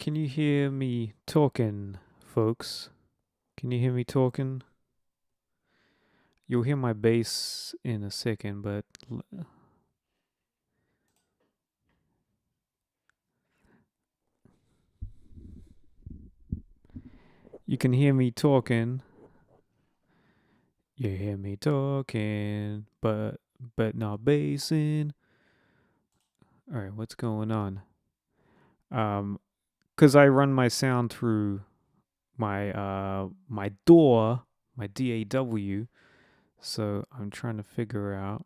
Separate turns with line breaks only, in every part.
Can you hear me talking, folks? Can you hear me talking? You'll hear my bass in a second, but you can hear me talking. You hear me talking, but not bassing. All right, what's going on? Cause I run my sound through my my DAW, my DAW. So I'm trying to figure out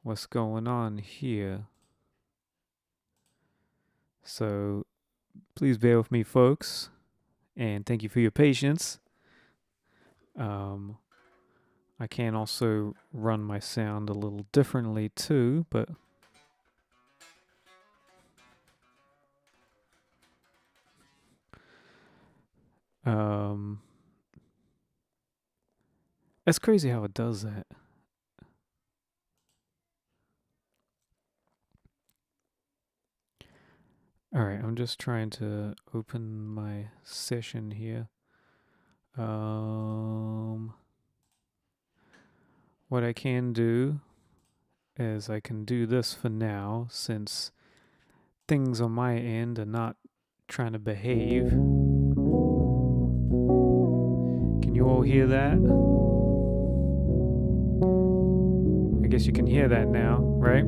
what's going on here. So please bear with me, folks, and thank you for your patience. I can also run my sound a little differently too, but it's crazy how it does that. All right, I'm just trying to open my session here. What I can do is I can do this for now, since things on my end are not trying to behave. Can you all hear that? I guess you can hear that now, right?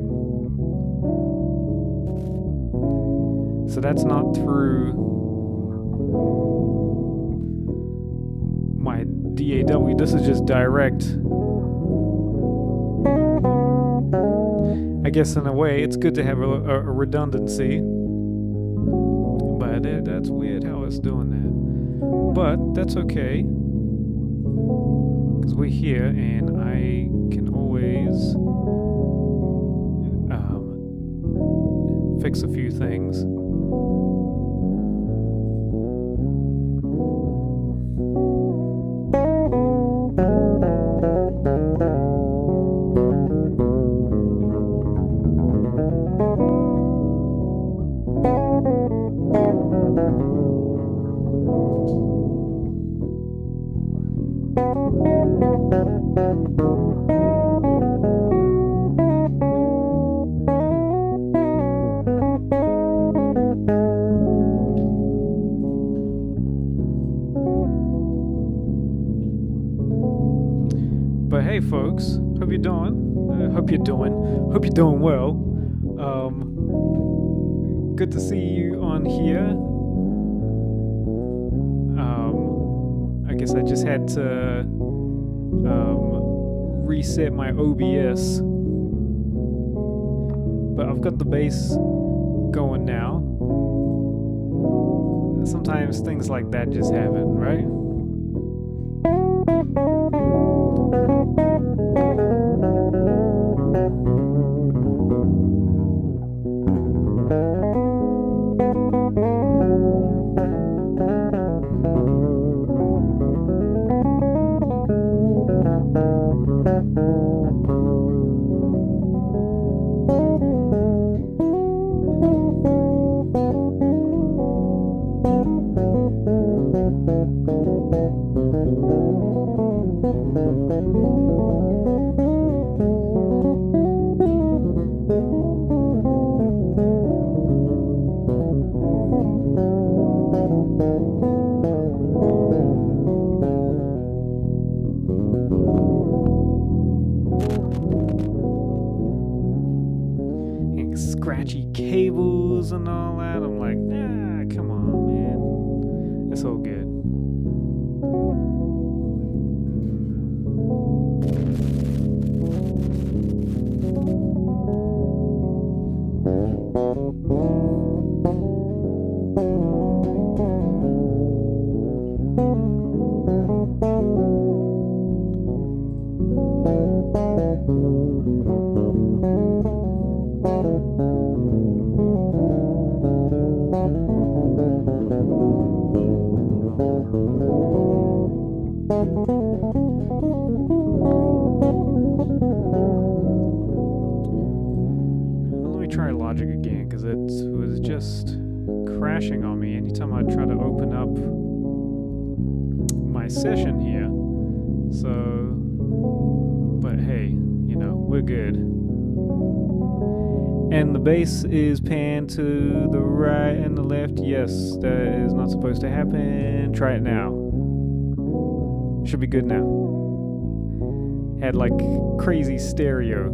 So that's not through my DAW. This is just direct. I guess in a way it's good to have a redundancy, but that's weird how it's doing that. But that's okay, because we're here and I can always fix a few things. But hey, folks, hope you're doing well. Good to see you on here. I guess I just had to reset my OBS, but I've got the bass going now. Sometimes things like that just happen, right? Scratchy cables and all that. I'm like, nah, come on, man. It's all good. Let me try Logic again, because it was just crashing on me anytime I try to open up my session here. So, but hey, we're good. And the bass is panned to the right and the left. Yes, that is not supposed to happen. Try it now. Should be good now. Had like crazy stereo,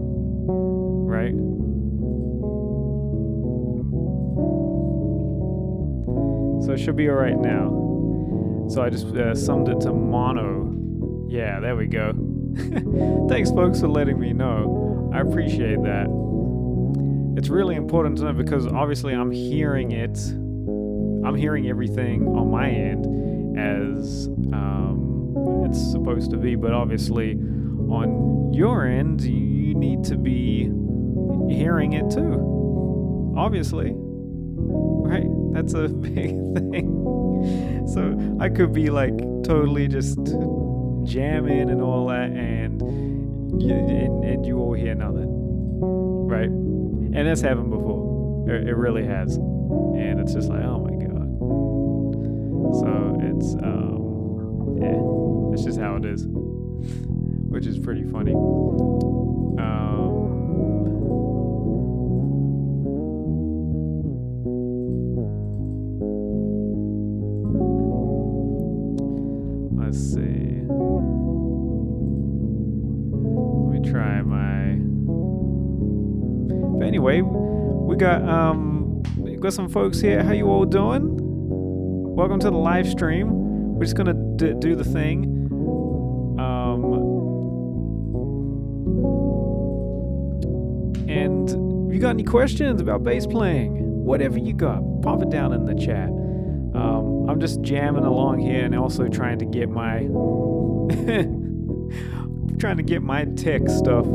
right? So it should be alright now. So I just summed it to mono. Yeah, there we go. Thanks, folks, for letting me know. I appreciate that. It's really important to know because obviously I'm hearing it. I'm hearing everything on my end as it's supposed to be, but obviously on your end, you need to be hearing it too. Obviously, right? That's a big thing. So I could be like totally just jamming and all that, and you all hear nothing, right? And that's happened before. It really has, and it's just like, oh my god. So it's it's just how it is, which is pretty funny. Let's see. Let me try my. But anyway, we got some folks here. How you all doing? Welcome to the live stream. We're just gonna do the thing. And if you got any questions about bass playing, whatever you got, pop it down in the chat. I'm just jamming along here and also trying to get my tech stuff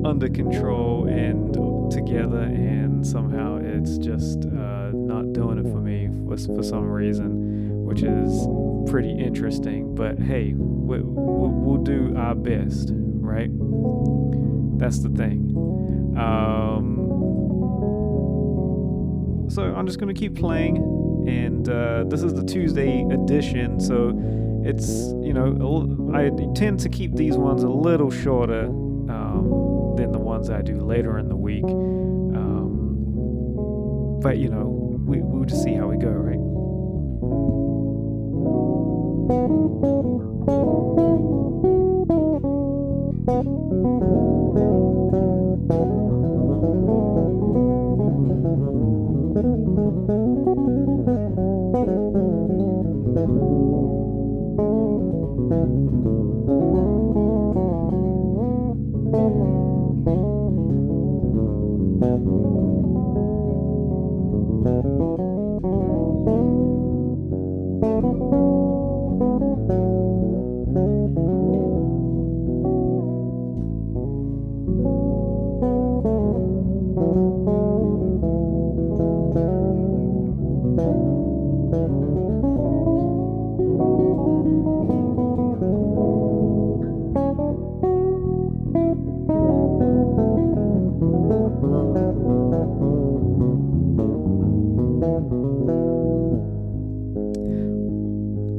under control and together, and somehow it's just not doing it for me for some reason, which is pretty interesting. But hey, we'll do our best, right? That's the thing. So I'm just gonna keep playing, and this is the Tuesday edition, so it's I tend to keep these ones a little shorter than the ones I do later in the week, but we'll just see how we go, right?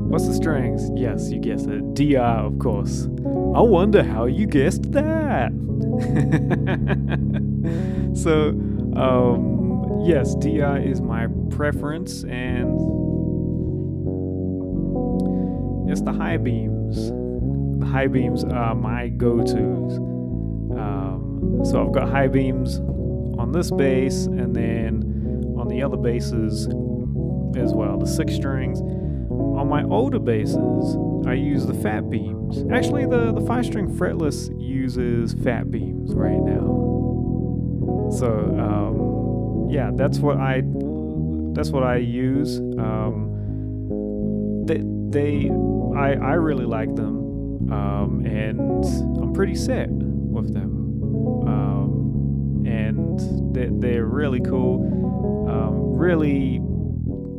What's the strings? Yes, you guessed it. DR, of course. I wonder how you guessed that. So, yes, DR is my preference, and it's the high beams. The high beams are my go-tos. So I've got high beams on this bass, and then on the other basses as well, the 6 strings. On my older basses, I use the fat beams. Actually, the 5-string fretless uses fat beams right now. So yeah, that's what I use. I really like them, and I'm pretty set with them. And they're really cool.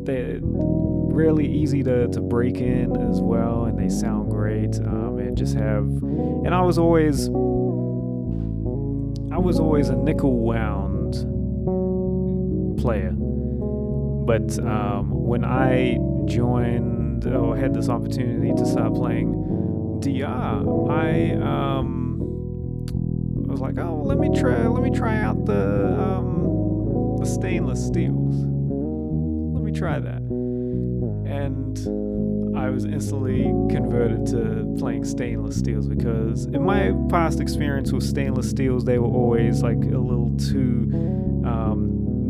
They're really easy to break in as well, and they sound great. And just have, and I was always a nickel wound player, But when I joined or had this opportunity to start playing DR, I was like, oh, well, let me try out the stainless steels. Let me try that. And I was instantly converted to playing stainless steels, because in my past experience with stainless steels, they were always like a little too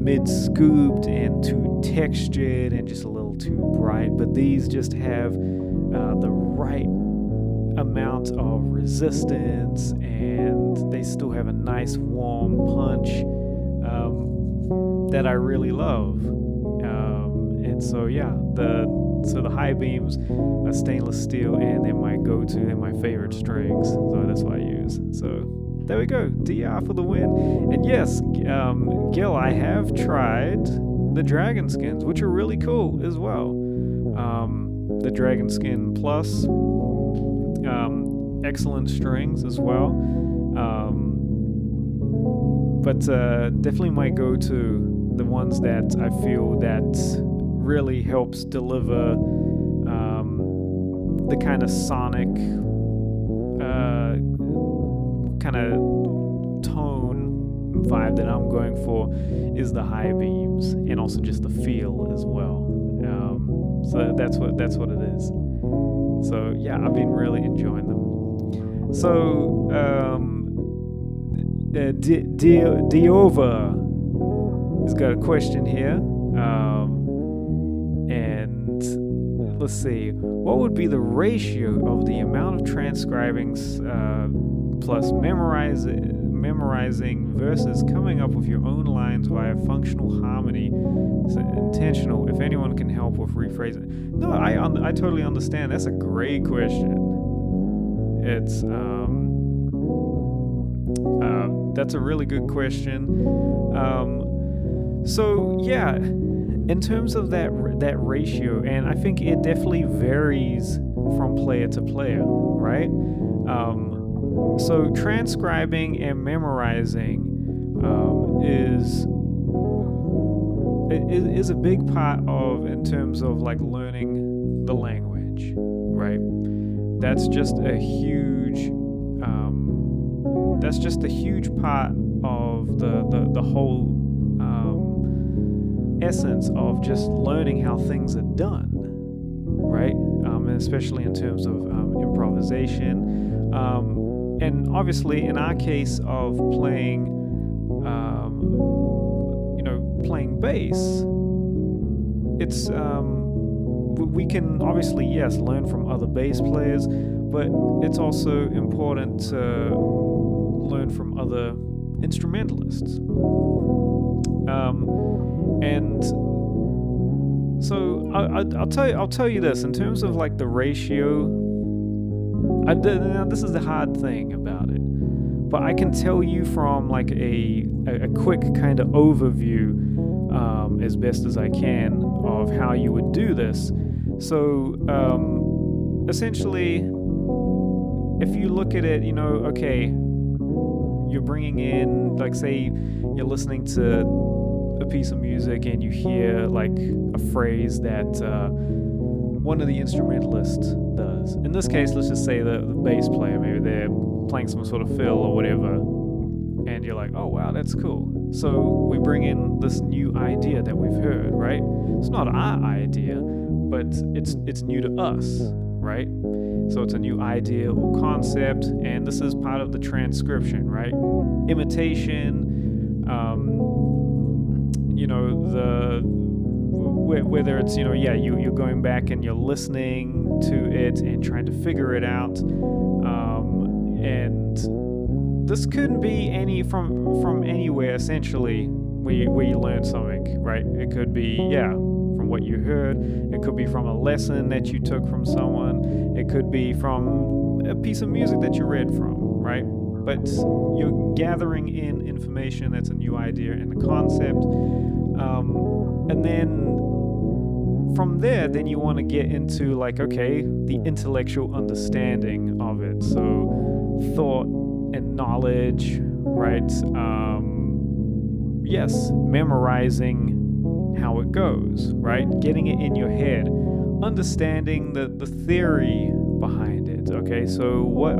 mid-scooped and too textured and just a little too bright. But these just have the right amount of resistance, and they still have a nice warm punch that I really love. And so yeah, the high beams are stainless steel, and they're my favorite strings, so that's what I use. So there we go, DR for the win. And yes, Gil, I have tried the Dragon Skins, which are really cool as well. The Dragon Skin Plus, excellent strings as well. But definitely my go-to, the ones that I feel that really helps deliver the kind of sonic kind of tone vibe that I'm going for, is the high beams, and also just the feel as well. So that's what it is. So yeah, I've been really enjoying them. So Diova has got a question here, and let's see, what would be the ratio of the amount of transcribing plus memorizing versus coming up with your own lines via functional harmony? So intentional, if anyone can help with rephrasing. No, I totally understand. That's a great question. It's that's a really good question. So yeah, in terms of that ratio, and I think it definitely varies from player to player, right? So transcribing and memorizing is a big part of, in terms of like learning the language, right? That's just a huge part of the whole essence of just learning how things are done, right? And especially in terms of improvisation, and obviously in our case of playing bass, it's we can obviously, yes, learn from other bass players, but it's also important to learn from other instrumentalists. And so I'll tell you this, in terms of like the ratio. Now this is the hard thing about it, but I can tell you from like a quick kind of overview, as best as I can, of how you would do this. So essentially, if you look at it, okay, you're bringing in, like, say you're listening to a piece of music and you hear like a phrase that one of the instrumentalists does. In this case, let's just say the bass player, maybe they're playing some sort of fill or whatever, and you're like, oh wow, that's cool. So we bring in this new idea that we've heard, right? It's not our idea, but it's new to us, right? So it's a new idea or concept, and this is part of the transcription, right? Imitation, whether it's, you're going back and you're listening to it and trying to figure it out, and this couldn't be from anywhere, essentially, where you learn something, right? It could be, from what you heard. It could be from a lesson that you took from someone. It could be from a piece of music that you read from, right? But you're gathering in information that's a new idea and a concept, and then from there, then you want to get into like, okay, the intellectual understanding of it. So thought and knowledge, right? Yes, memorizing how it goes, right? Getting it in your head, understanding the theory behind it. Okay, so what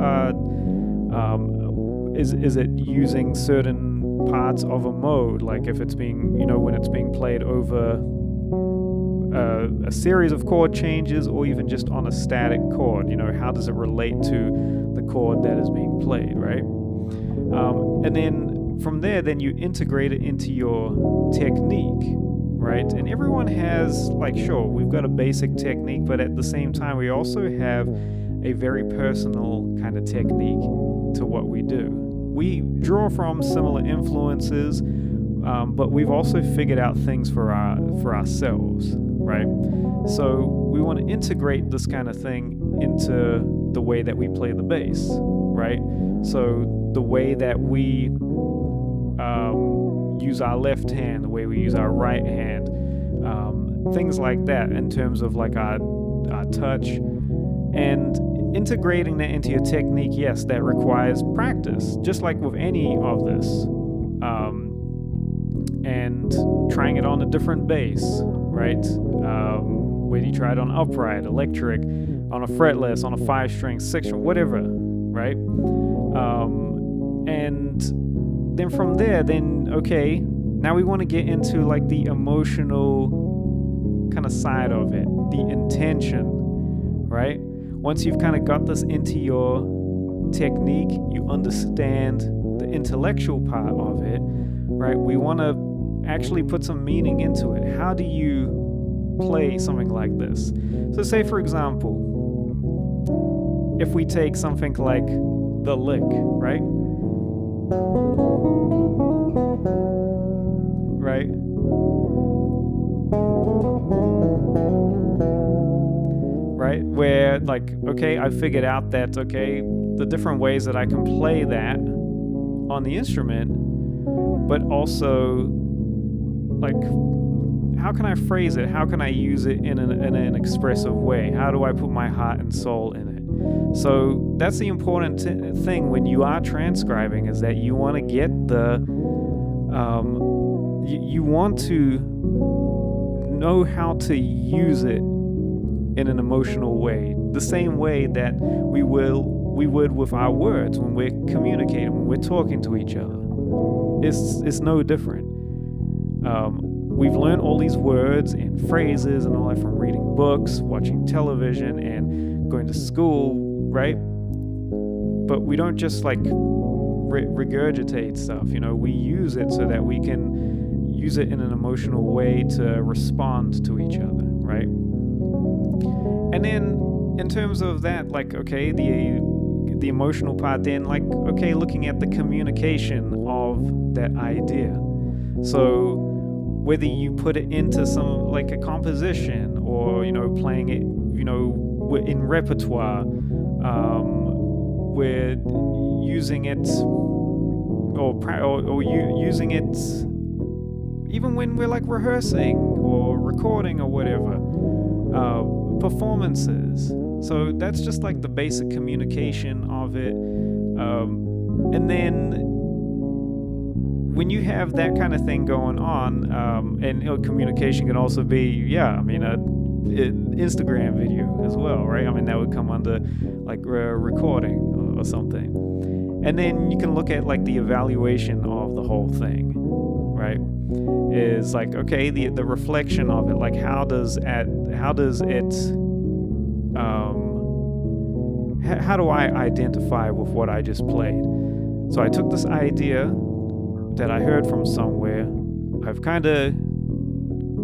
is it using certain parts of a mode, like if it's being, when it's being played over a series of chord changes, or even just on a static chord? How does it relate to the chord that is being played, right? And then from there, then you integrate it into your technique, right? And everyone has, sure, we've got a basic technique, but at the same time, we also have a very personal kind of technique to what we do. We draw from similar influences, but we've also figured out things for ourselves, right? So we want to integrate this kind of thing into the way that we play the bass, right? So the way that we use our left hand, the way we use our right hand, things like that, in terms of our touch, and integrating that into your technique. Yes, that requires practice, just like with any of this, and trying it on a different bass, right? Whether you try it on upright, electric, on a fretless, on a 5-string, 6-string, whatever, right? And then from there, okay, now we want to get into the emotional kind of side of it, the intention, right? Once you've kind of got this into your technique, you understand the intellectual part of it, right? We want to actually put some meaning into it. How do you play something like this? So say, for example, if we take something like the lick, right? Right? Right? Where, okay, I figured out that, okay, the different ways that I can play that on the instrument, but also, how can I phrase it? How can I use it in an expressive way? How do I put my heart and soul in it? So that's the important thing when you are transcribing, is that you want to get you want to know how to use it in an emotional way, the same way that we would with our words when we're communicating, when we're talking to each other. It's no different. We've learned all these words and phrases and all that from reading books, watching television, and going to school, right? But we don't just regurgitate stuff. We use it so that we can use it in an emotional way to respond to each other, right? And then in terms of that, okay, the emotional part, then okay, looking at the communication of that idea. So whether you put it into some a composition, or playing it in repertoire, we're using it or using it even when we're rehearsing or recording or whatever, performances. So that's just the basic communication of it. And then when you have that kind of thing going on, and communication can also be, Instagram video as well, right? That would come under recording or something. And then you can look at the evaluation of the whole thing, right? Is okay, the reflection of it, how do I identify with what I just played? So I took this idea that I heard from somewhere, I've kind of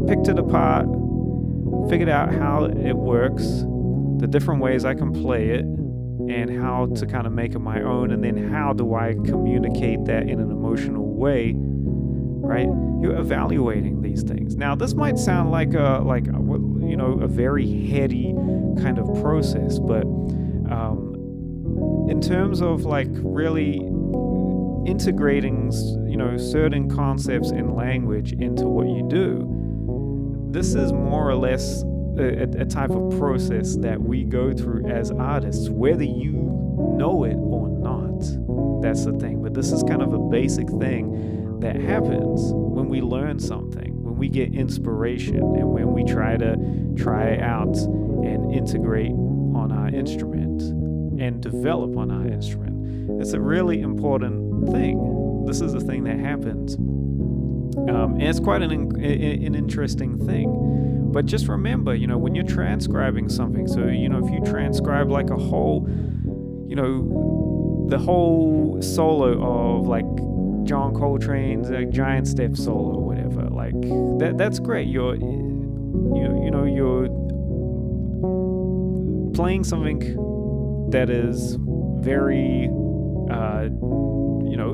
picked it apart, figured out how it works, the different ways I can play it, and how to kind of make it my own, and then how do I communicate that in an emotional way, right? You're evaluating these things. Now, this might sound like a very heady kind of process, but in terms of really integrating, certain concepts in language into what you do, this is more or less a type of process that we go through as artists, whether you know it or not. That's the thing. But this is kind of a basic thing that happens when we learn something, when when we get inspiration and when we try out and integrate on our instrument and develop on our instrument. It's a really important thing. This is a thing that happens. And it's quite an interesting thing. But just remember, when you're transcribing something, so, if you transcribe like a whole, the whole solo of like John Coltrane's Giant Step solo or whatever, like that's great. You're playing something that is very,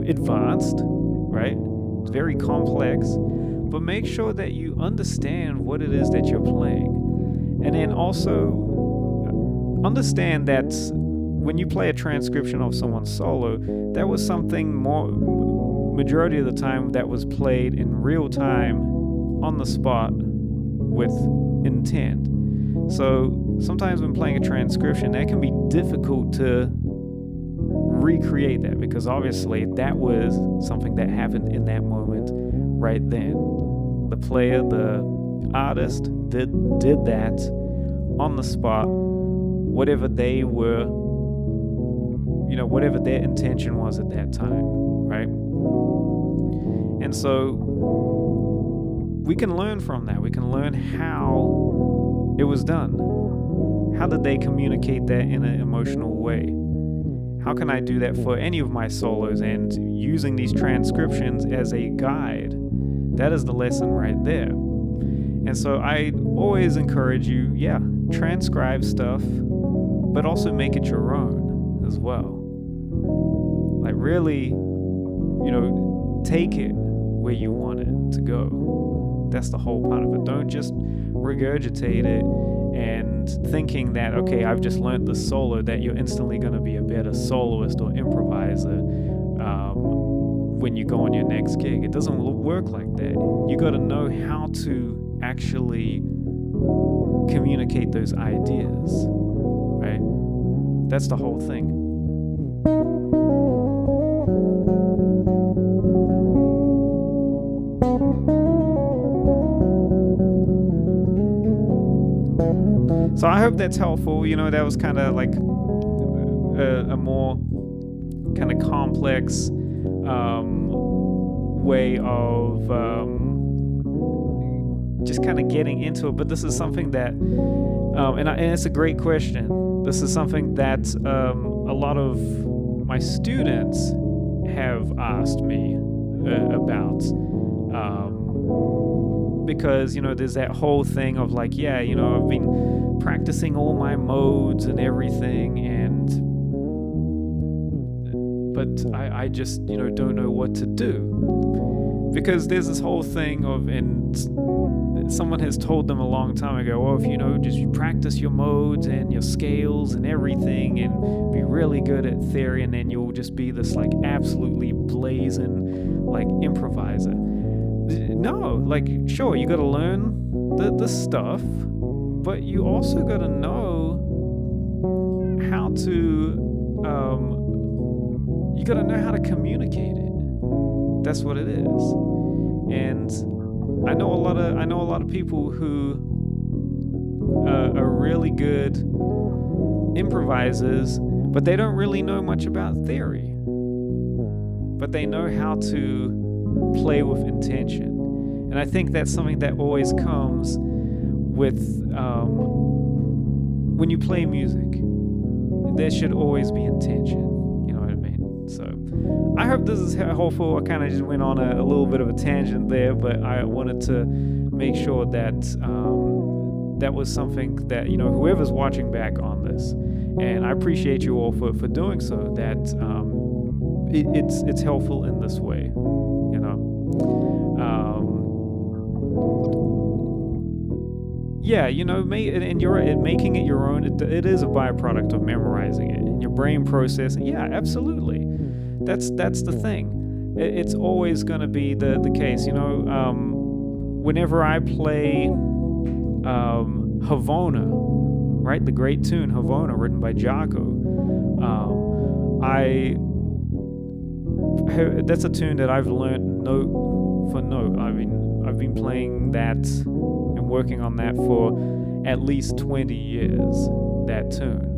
advanced, right? It's very complex, but make sure that you understand what it is that you're playing. And then also understand that when you play a transcription of someone's solo, that was something majority of the time that was played in real time on the spot with intent. So sometimes when playing a transcription, that can be difficult to recreate that, because obviously that was something that happened in that moment right then. The player, the artist did that on the spot, whatever they were, whatever their intention was at that time, right? And so we can learn from that. We can learn how it was done. How did they communicate that in an emotional way? How can I do that for any of my solos? And using these transcriptions as a guide, that is the lesson right there. And so I always encourage you, transcribe stuff, but also make it your own as well. Like really, take it where you want it to go. That's the whole part of it. Don't just regurgitate it and thinking that, okay, I've just learned the solo, that you're instantly going to be a better soloist or improviser when you go on your next gig. It doesn't work like that. You got to know how to actually communicate those ideas, right? That's the whole thing. So I hope that's helpful. That was kind of like a more kind of complex way of just kind of getting into it. But this is something that, and it's a great question. This is something that a lot of my students have asked me about. Because, there's that whole thing of like, I've been practicing all my modes and everything, but I just, don't know what to do. Because there's this whole thing of, and someone has told them a long time ago, well, if you practice your modes and your scales and everything and be really good at theory, and then you'll just be this like absolutely blazing like improviser. No, like, sure, you got to learn the stuff, but you also got to know how to, you got to know how to communicate it. That's what it is. And I know a lot of people who are really good improvisers, but they don't really know much about theory. But they know how to play with intention. And I think that's something that always comes with when you play music. There should always be intention. You know what I mean? So I hope this is helpful. I kind of just went on a little bit of a tangent there, but I wanted to make sure that that was something that, whoever's watching back on this, and I appreciate you all for doing so, that it's helpful in this way. And you're right, making it your own, it is a byproduct of memorizing it and your brain processing. Yeah, absolutely. That's the thing. It's always going to be the case. Whenever I play Havana, right, the great tune Havana, written by Jaco, that's a tune that I've learned note for note. I mean, I've been playing that and working on that for at least 20 years, that tune.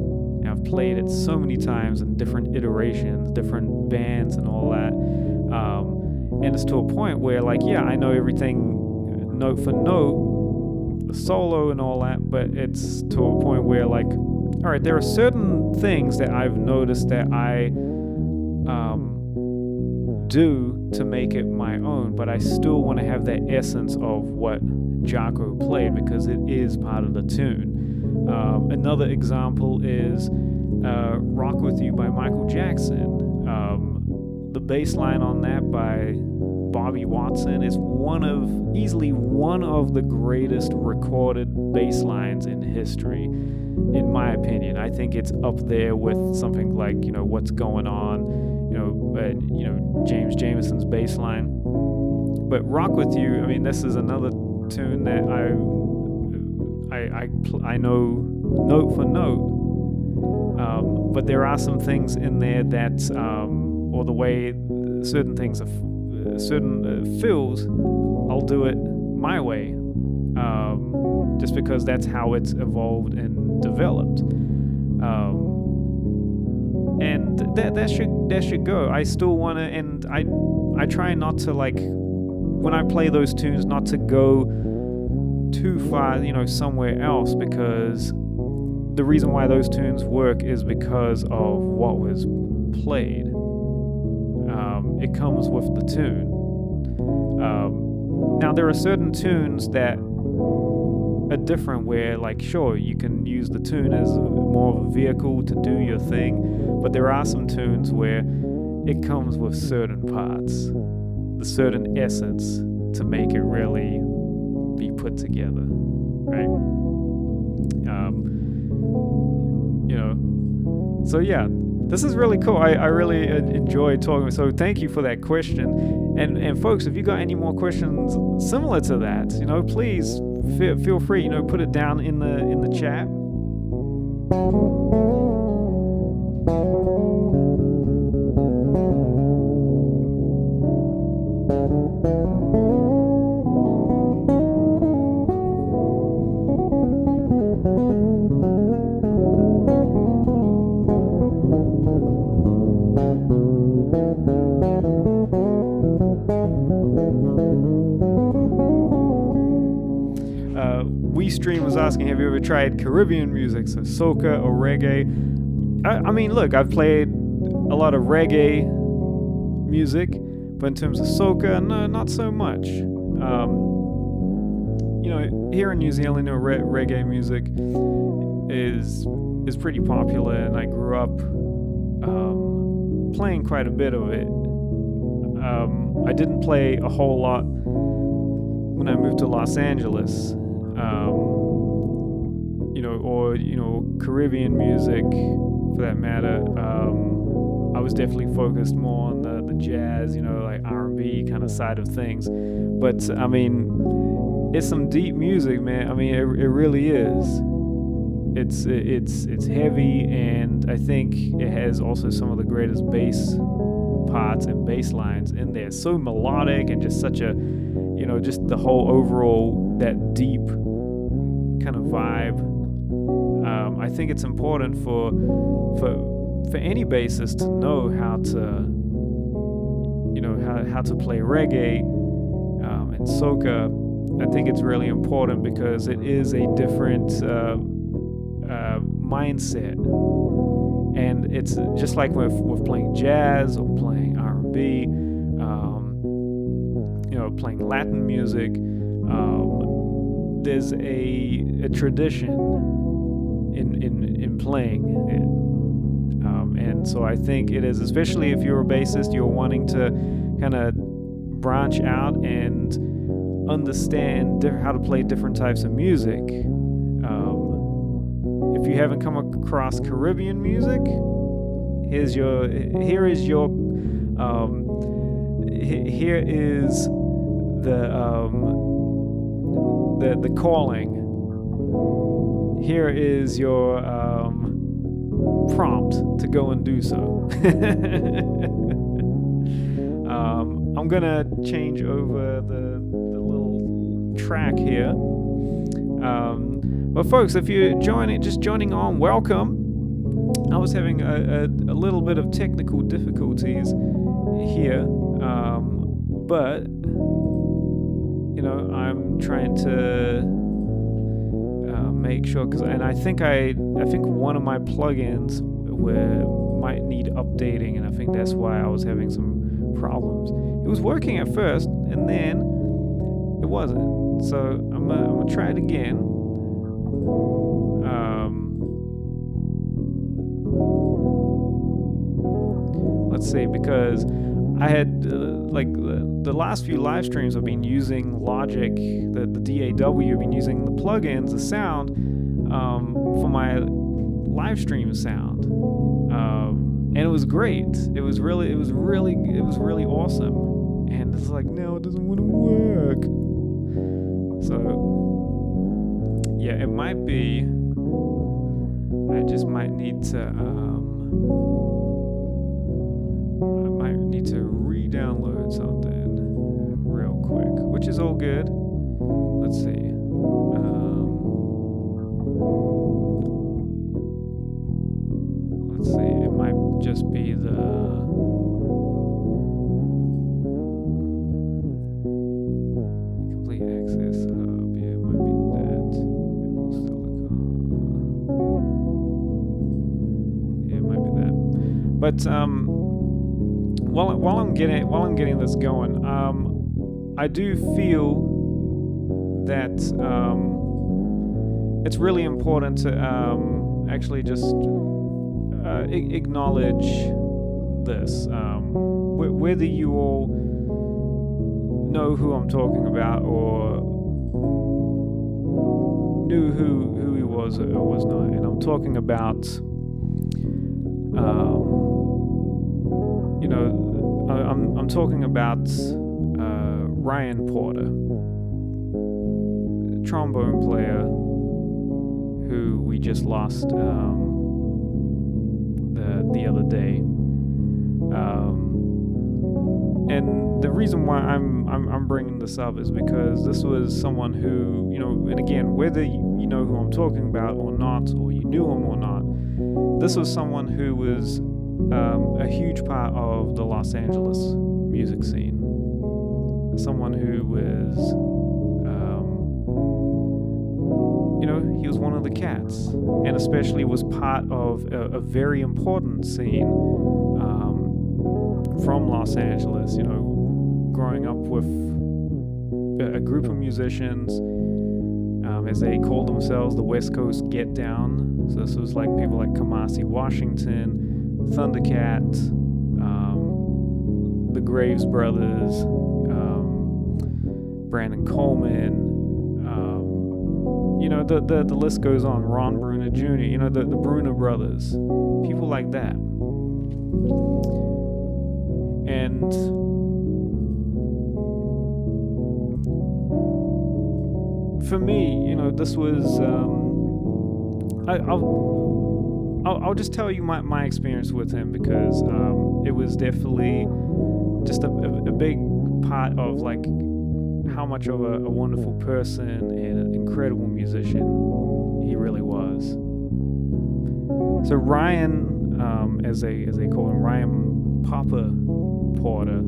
And I've played it so many times in different iterations, different bands and all that. And it's to a point where, like, yeah, I know everything note for note, the solo and all that, but it's to a point where, like, all right, there are certain things that I've noticed that I do to make it my own, but I still want to have that essence of what Jaco played because it is part of the tune. Another example is Rock With You by Michael Jackson. The bass line on that by Bobby Watson is easily one of the greatest recorded bass lines in history, in my opinion. I think it's up there with something like, What's Going On, James Jameson's bass line. But Rock With You, I mean, this is another tune that I know note for note. But there are some things in there that, or the way certain things are, certain fills, I'll do it my way, just because that's how it's evolved and developed. And that should go. I still want to, and I try not to, like, when I play those tunes, not to go too far, somewhere else, because the reason why those tunes work is because of what was played. It comes with the tune. Now there are certain tunes that are different where, like, sure, you can use the tune as more of a vehicle to do your thing, but there are some tunes where it comes with certain parts, the certain essence to make it really be put together, right? So yeah, this is really cool. I really enjoyed talking. So thank you for that question. And folks, if you got any more questions similar to that, please feel free, put it down in the chat. Livestream was asking, have you ever tried Caribbean music, so soca or reggae? I mean, look, I've played a lot of reggae music, but in terms of soca, no, not so much. Here in New Zealand, reggae music is pretty popular, and I grew up playing quite a bit of it. I didn't play a whole lot when I moved to Los Angeles. Or Caribbean music for that matter. I was definitely focused more on the jazz, like R&B kind of side of things. But I mean, it's some deep music, man. I mean, it really is. It's heavy, and I think it has also some of the greatest bass parts and bass lines in there. So melodic and just such a, just the whole overall, that deep kind of vibe. I think it's important for any bassist to know how to play reggae and soca. I think it's really important because it is a different mindset, and it's just like with playing jazz or playing R&B, playing Latin music. There's a tradition in playing it, and so I think it is, especially if you're a bassist, you're wanting to kind of branch out and understand how to play different types of music. If you haven't come across Caribbean music, here is the calling. Here is your prompt to go and do so. I'm gonna change over the little track here. But folks, if you're joining on, welcome. I was having a little bit of technical difficulties here, but I'm trying to make sure, and I think one of my plugins might need updating, and I think that's why I was having some problems. It was working at first, and then it wasn't. So I'm gonna try it again. Let's see, because I had the last few live streams I've been using Logic, the DAW. I've been using the plugins, the sound for my live stream sound, and it was great. It was really awesome. And it's like, no, it doesn't want to work. So yeah, it might be. I just might need to. I might need to re-download something real quick, which is all good. Let's see. Let's see. It might just be the. Complete Access Hub. Yeah, it might be that. Yeah, it might be that. But while I'm getting this going, I do feel that it's really important to actually just acknowledge this. Whether you all know who I'm talking about or knew who he was or was not, and I'm talking about I'm talking about Ryan Porter, trombone player who we just lost the other day. And the reason why I'm bringing this up is because this was someone who, and again, whether you know who I'm talking about or not, or you knew him or not, this was someone who was a huge part of the Los Angeles music scene. Someone who was, he was one of the cats, and especially was part of a very important scene from Los Angeles. Growing up with a group of musicians, as they called themselves, the West Coast Get Down. So this was like people like Kamasi Washington, Thundercat, the Graves Brothers, Brandon Coleman, the list goes on. Ron Bruner Jr., the Bruner Brothers, people like that. And for me, this was. I'll just tell you my experience with him, because it was definitely just a big part of like how much of a wonderful person and an incredible musician he really was. So Ryan, as they call him, Ryan Papa Porter.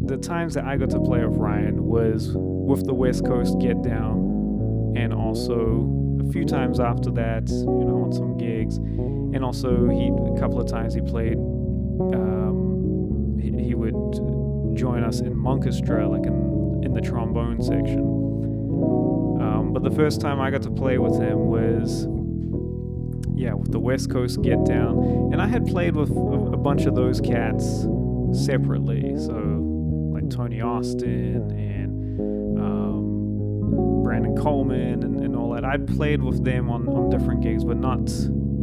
The times that I got to play with Ryan was with the West Coast Get Down, and also a few times after that, on some gigs, and also a couple of times he played. He would join us in Monkestra, like in the trombone section. But the first time I got to play with him was, with the West Coast Get Down, and I had played with a bunch of those cats separately. So like Tony Austin and Brandon Coleman and all that. I'd played with them on different gigs, but not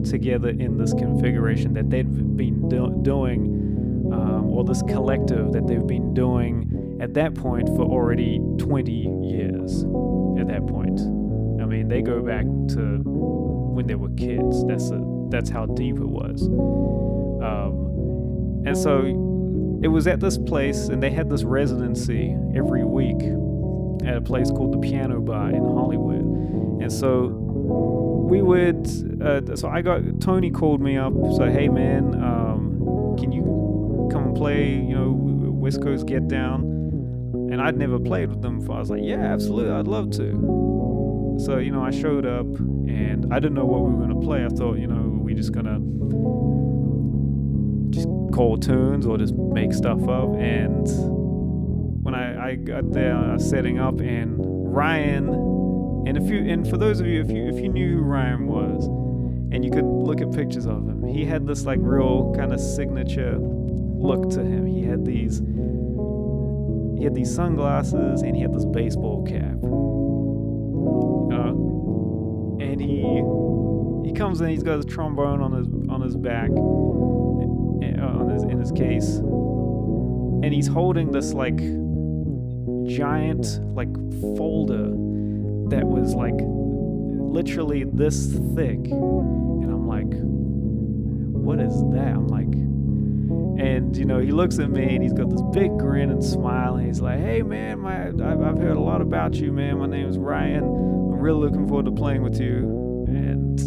together in this configuration that they'd been doing, or this collective that they've been doing at that point for already 20 years. At that point, I mean, they go back to when they were kids. That's how deep it was. And so it was at this place, and they had this residency every week at a place called the Piano Bar in Hollywood. And so we would, Tony called me up, said, hey man, can you come and play, West Coast Get Down? And I'd never played with them before. I was like, yeah, absolutely, I'd love to. So, I showed up, and I didn't know what we were going to play. I thought, we just going to just call tunes or just make stuff up. And when I got there, setting up, and Ryan, and for those of you, if you knew who Ryan was, and you could look at pictures of him, he had this like real kind of signature look to him. He had these sunglasses, and he had this baseball cap, and he comes in, he's got his trombone on his back, in his case, and he's holding this like giant like folder that was like literally this thick, and I'm like, what is that? I'm like, and he looks at me, and he's got this big grin and smile, and he's like, hey man, I've heard a lot about you, man. My name is Ryan. I'm really looking forward to playing with you. And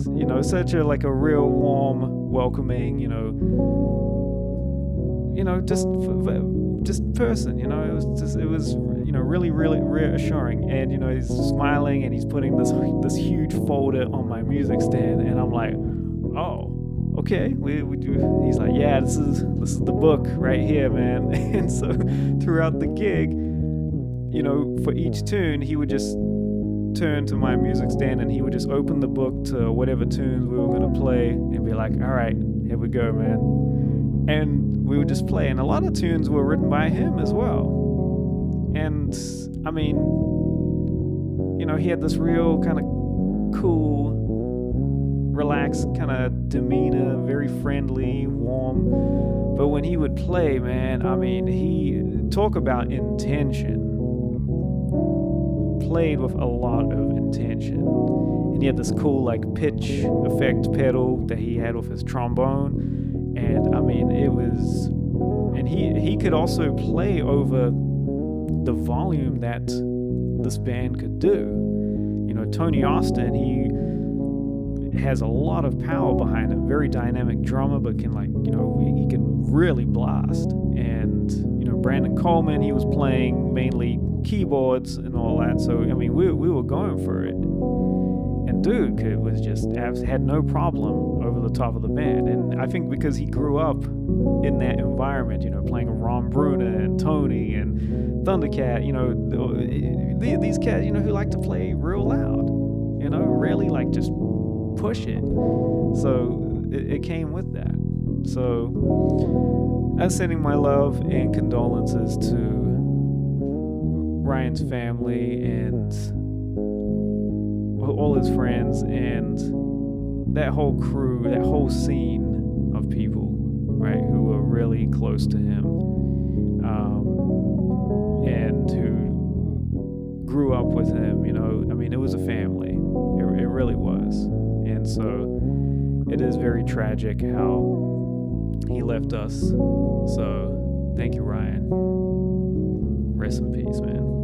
such a like a real warm, welcoming, just person. It was really, really reassuring. And he's smiling, and he's putting this huge folder on my music stand, and I'm like, oh, okay, we do. He's like, yeah, this is the book right here, man. And so throughout the gig, for each tune, he would just turn to my music stand, and he would just open the book to whatever tunes we were going to play, and be like, all right, here we go, man. And we would just play, and a lot of tunes were written by him as well. And I mean, he had this real kind of cool, relaxed kind of demeanor, very friendly, warm. But when he would play, man, I mean, he talk about intention. Played with a lot of intention. And he had this cool like pitch effect pedal that he had with his trombone. And I mean, it was, and he could also play over the volume that this band could do. Tony Austin, he has a lot of power behind him, very dynamic drummer, but can he can really blast. And Brandon Coleman, he was playing mainly keyboards and all that. So I mean, we were going for it. And Duke was just had no problem over the top of the band. And I think because he grew up in that environment, playing with Ron Bruner and Tony and Thundercat, these cats, who like to play real loud, really like just push it. So it came with that. So I'm sending my love and condolences to Ryan's family and all his friends and that whole crew, that whole scene of people, right, who were really close to him, and who grew up with him. I mean, it was a family. It really was. And so it is very tragic how he left us. So thank you, Ryan. Rest in peace, man.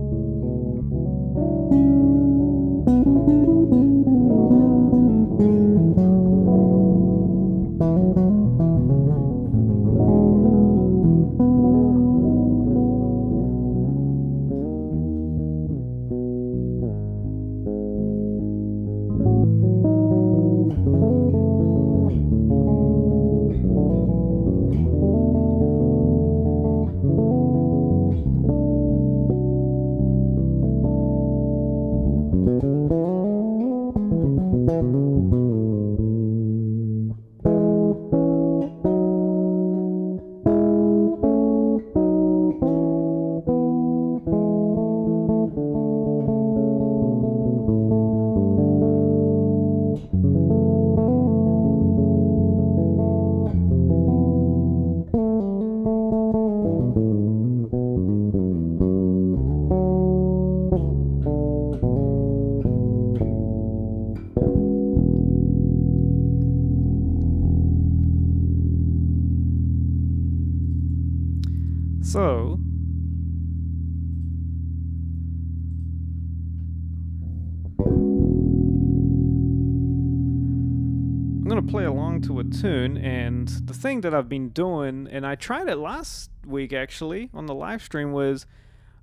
I'm gonna play along to a tune, and the thing that I've been doing, and I tried it last week actually on the live stream, was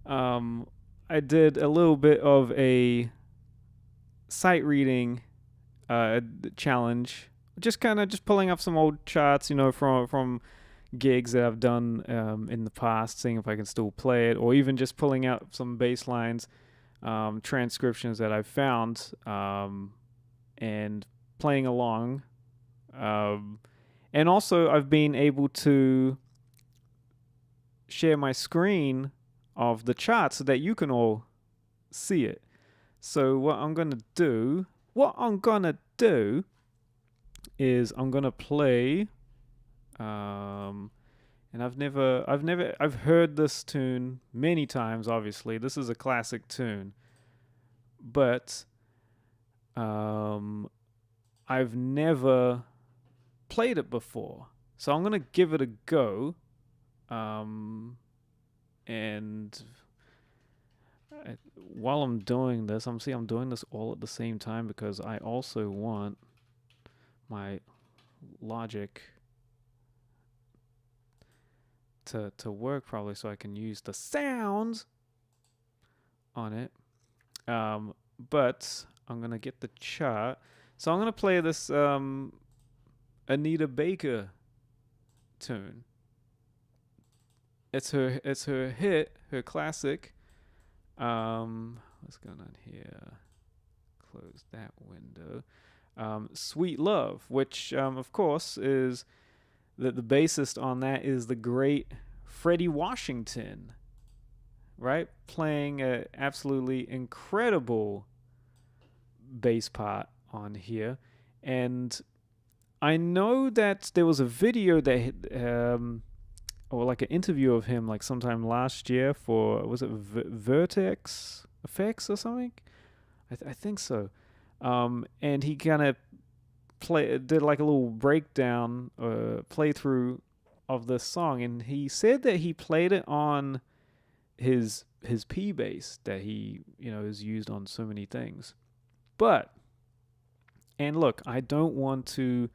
um, I did a little bit of a sight reading challenge, just kind of just pulling up some old charts, from gigs that I've done in the past, seeing if I can still play it, or even just pulling out some bass lines, transcriptions that I've found, and playing along. And also, I've been able to share my screen of the chart so that you can all see it. So what I'm gonna do is I'm gonna play. And I've heard this tune many times. Obviously, this is a classic tune, but I've never played it before. So I'm gonna give it a go. And while I'm doing this, I'm doing this all at the same time because I also want my Logic to work probably, so I can use the sounds on it. But I'm gonna get the chart. So I'm gonna play this Anita Baker tune. It's her hit, her classic. What's going on here? Close that window. Sweet Love, which of course is the bassist on that is the great Freddie Washington, right? Playing a absolutely incredible bass part on here. And I know that there was a video that or like an interview of him like sometime last year for, was it Vertex Effects or something? I think so. And he kind of did like a little breakdown playthrough of this song, and he said that he played it on his P bass that he is used on so many things. But, and look, I don't want to,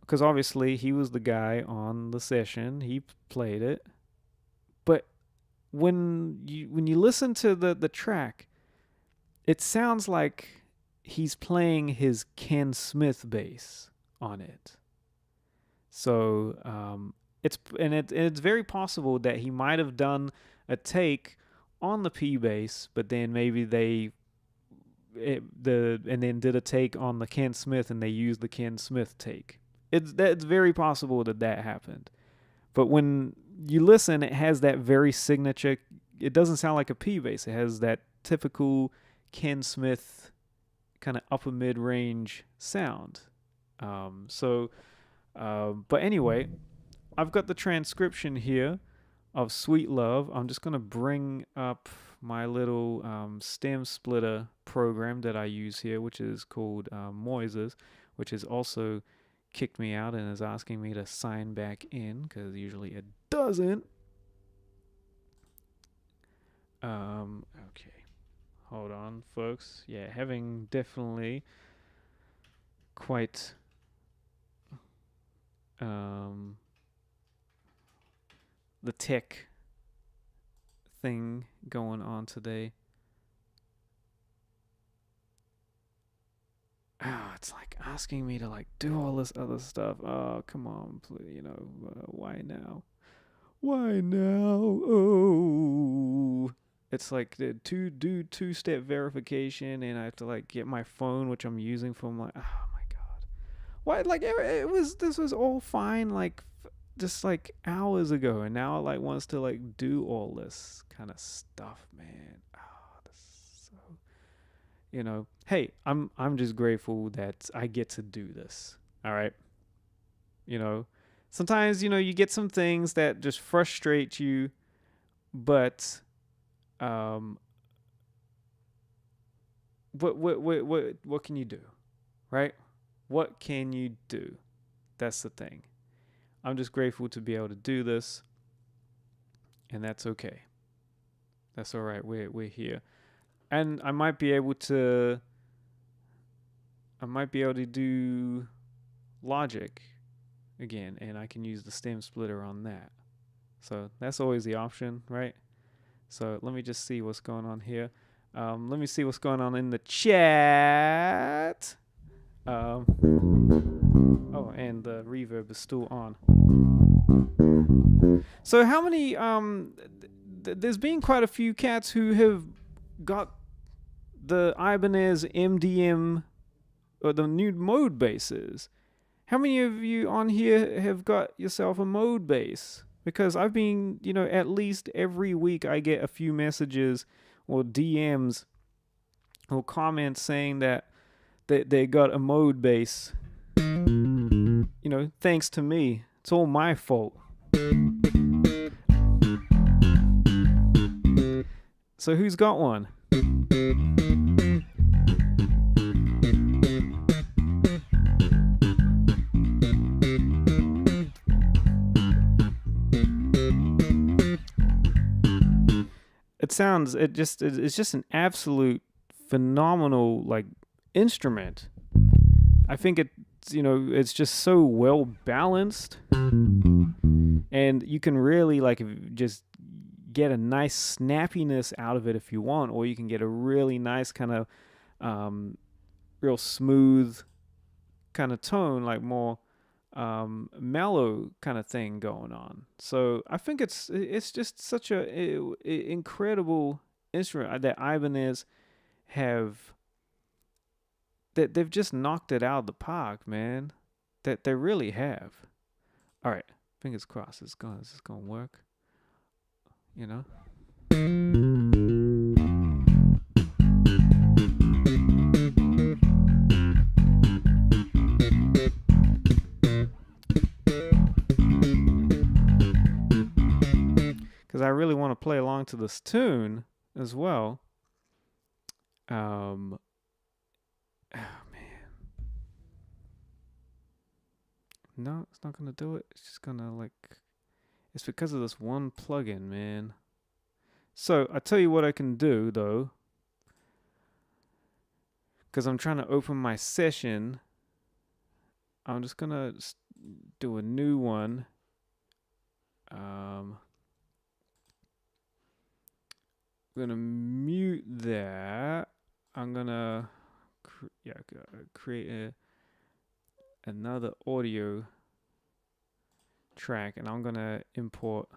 because obviously he was the guy on the session, he played it, but when you listen to the track, it sounds like he's playing his Ken Smith bass on it. So it's very possible that he might have done a take on the P bass, but then maybe and then did a take on the Ken Smith, and they used the Ken Smith take. It's very possible that happened. But when you listen, it has that very signature. It doesn't sound like a P bass. It has that typical Ken Smith kind of upper mid range sound. But anyway, I've got the transcription here of Sweet Love. I'm just gonna bring up my little stem splitter program that I use here, which is called Moises, which is also kicked me out and is asking me to sign back in because usually it doesn't. Okay, hold on, folks. Yeah, having definitely quite the tech thing going on today. It's like asking me to like do all this other stuff. Oh, come on, please, why now? Why now? Oh, it's like do two-step verification, and I have to like get my phone, which I'm using for my. Oh my god, why? Like this was all fine, like just like hours ago, and now it like wants to like do all this kind of stuff, man. Hey, I'm just grateful that I get to do this. All right. Sometimes, you get some things that just frustrate you, but what can you do? Right? What can you do? That's the thing. I'm just grateful to be able to do this, and that's okay. That's all right. We're here. And I might be able to do Logic again, and I can use the stem splitter on that. So that's always the option, right? So let me just see what's going on here. Let me see what's going on in the chat. Oh, and the reverb is still on. So how many? There's been quite a few cats who have got the Ibanez MDM or the new mode basses. How many of you on here have got yourself a mode bass? Because I've been, at least every week I get a few messages or DMs or comments saying that they got a mode bass. Thanks to me. It's all my fault. So who's got one? It's just an absolute phenomenal instrument. I think it's just so well balanced, and you can really just get a nice snappiness out of it if you want, or you can get a really nice kind of real smooth kind of tone, like more mellow kind of thing going on. So I think it's just such a incredible instrument that Ibanez have, that they've just knocked it out of the park, man. That they really have. All right, fingers crossed. This is gonna work. Because I really want to play along to this tune as well. Oh man. No, it's not gonna do it. It's just gonna it's because of this one plugin, man. So I tell you what I can do though, because I'm trying to open my session. I'm just gonna do a new one. I'm gonna mute that. I'm gonna create another audio track, and I'm gonna import.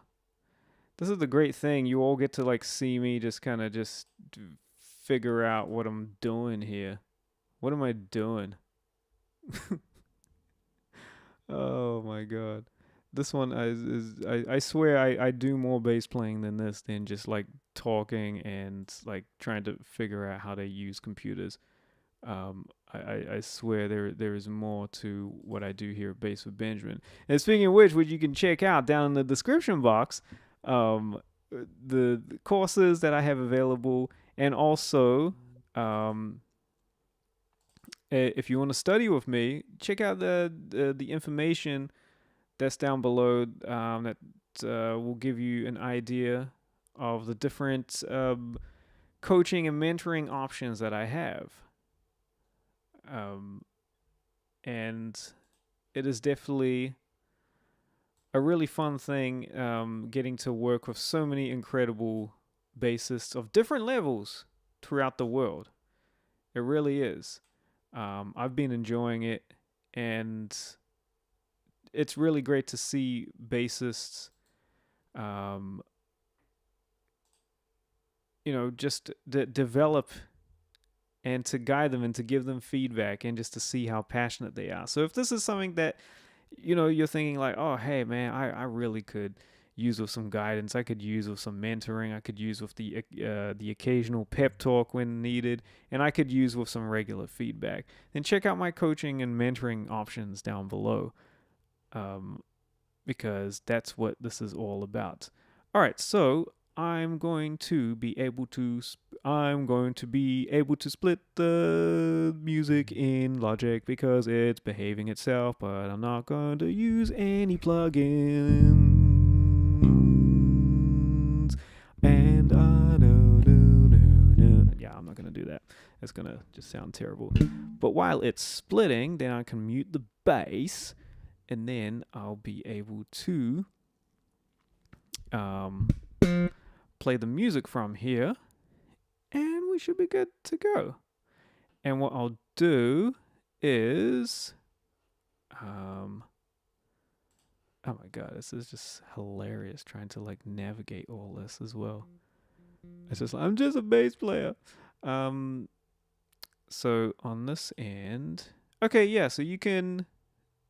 This is the great thing. You all get to see me just kind of just figure out what I'm doing here. What am I doing? Oh my god. This one I swear I do more bass playing than this, than just talking and trying to figure out how to use computers. I swear there is more to what I do here at Bass with Benjamin. And speaking of which you can check out down in the description box, the courses that I have available, and also if you want to study with me, check out the information that's down below, that will give you an idea of the different coaching and mentoring options that I have. And it is definitely a really fun thing, getting to work with so many incredible bassists of different levels throughout the world. It really is. I've been enjoying it, and it's really great to see bassists, just develop, and to guide them and to give them feedback, and just to see how passionate they are. So if this is something that, you're thinking oh, hey man, I really could use with some guidance. I could use with some mentoring. I could use with the occasional pep talk when needed, and I could use with some regular feedback. Then check out my coaching and mentoring options down below, because that's what this is all about. All right, so I'm going to be able to split the music in Logic because it's behaving itself, but I'm not going to use any plugins. And yeah, I'm not going to do that. It's gonna just sound terrible. But while it's splitting, then I can mute the bass, and then I'll be able to play the music from here, and we should be good to go. And what I'll do is, oh my god, this is just hilarious trying to like navigate all this as well. It's just, I'm just a bass player. So on this end, okay, yeah, so you can,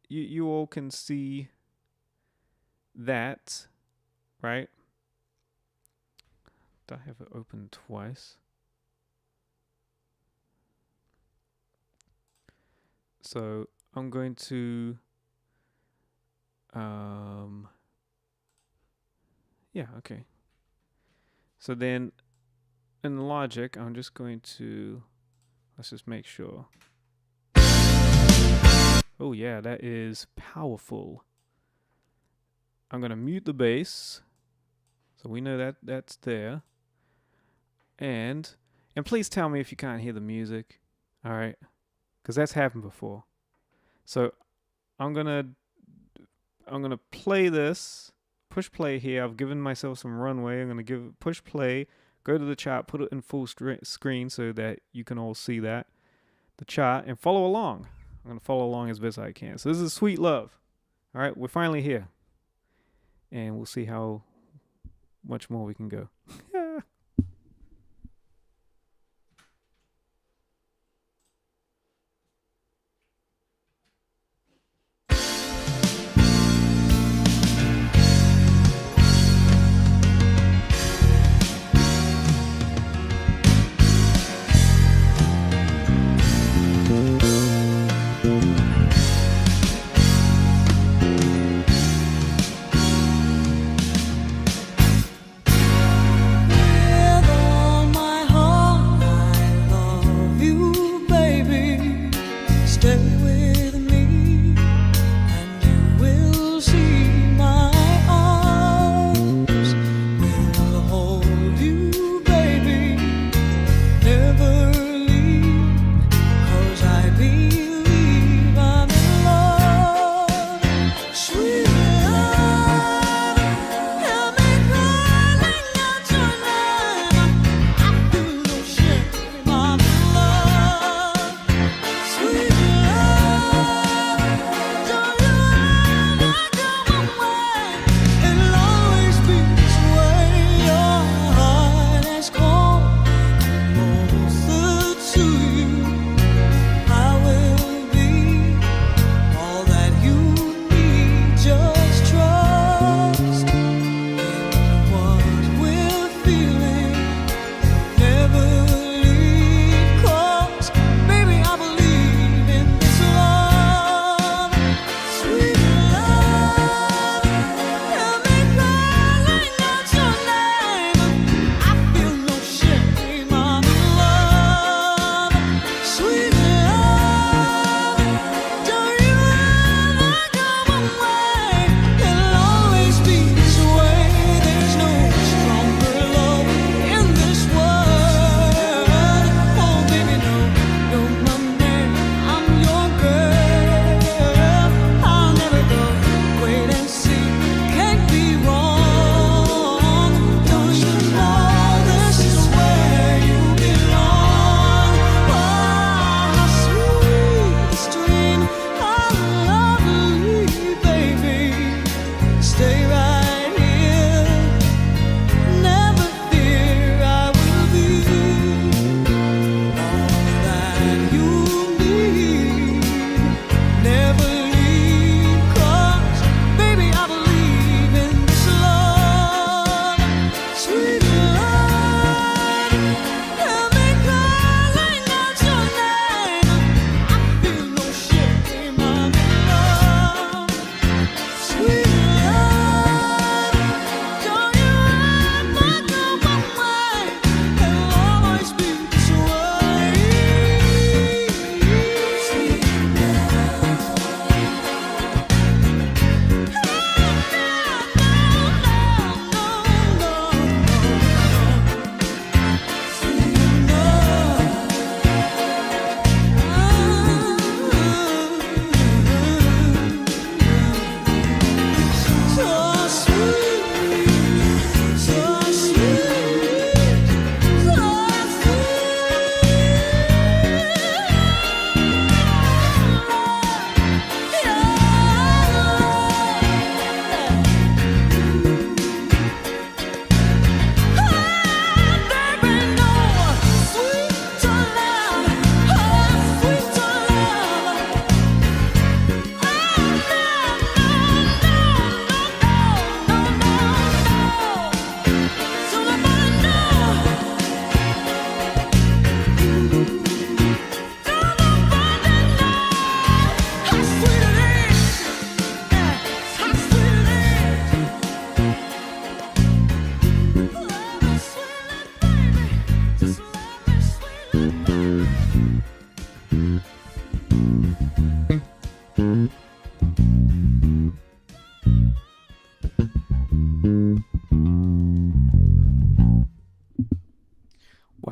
you all can see that, right? Do I have it open twice? So I'm going to, yeah, okay. So then in Logic, I'm just going to, let's just make sure. Oh yeah, that is powerful. I'm going to mute the bass. So we know that that's there. And please tell me if you can't hear the music. All right. Because that's happened before. So I'm gonna play this, push play here. I've given myself some runway. I'm gonna push play, go to the chart, put it in full screen so that you can all see that, the chart, and follow along. I'm gonna follow along as best I can. So this is Sweet Love. All right, we're finally here, and we'll see how much more we can go.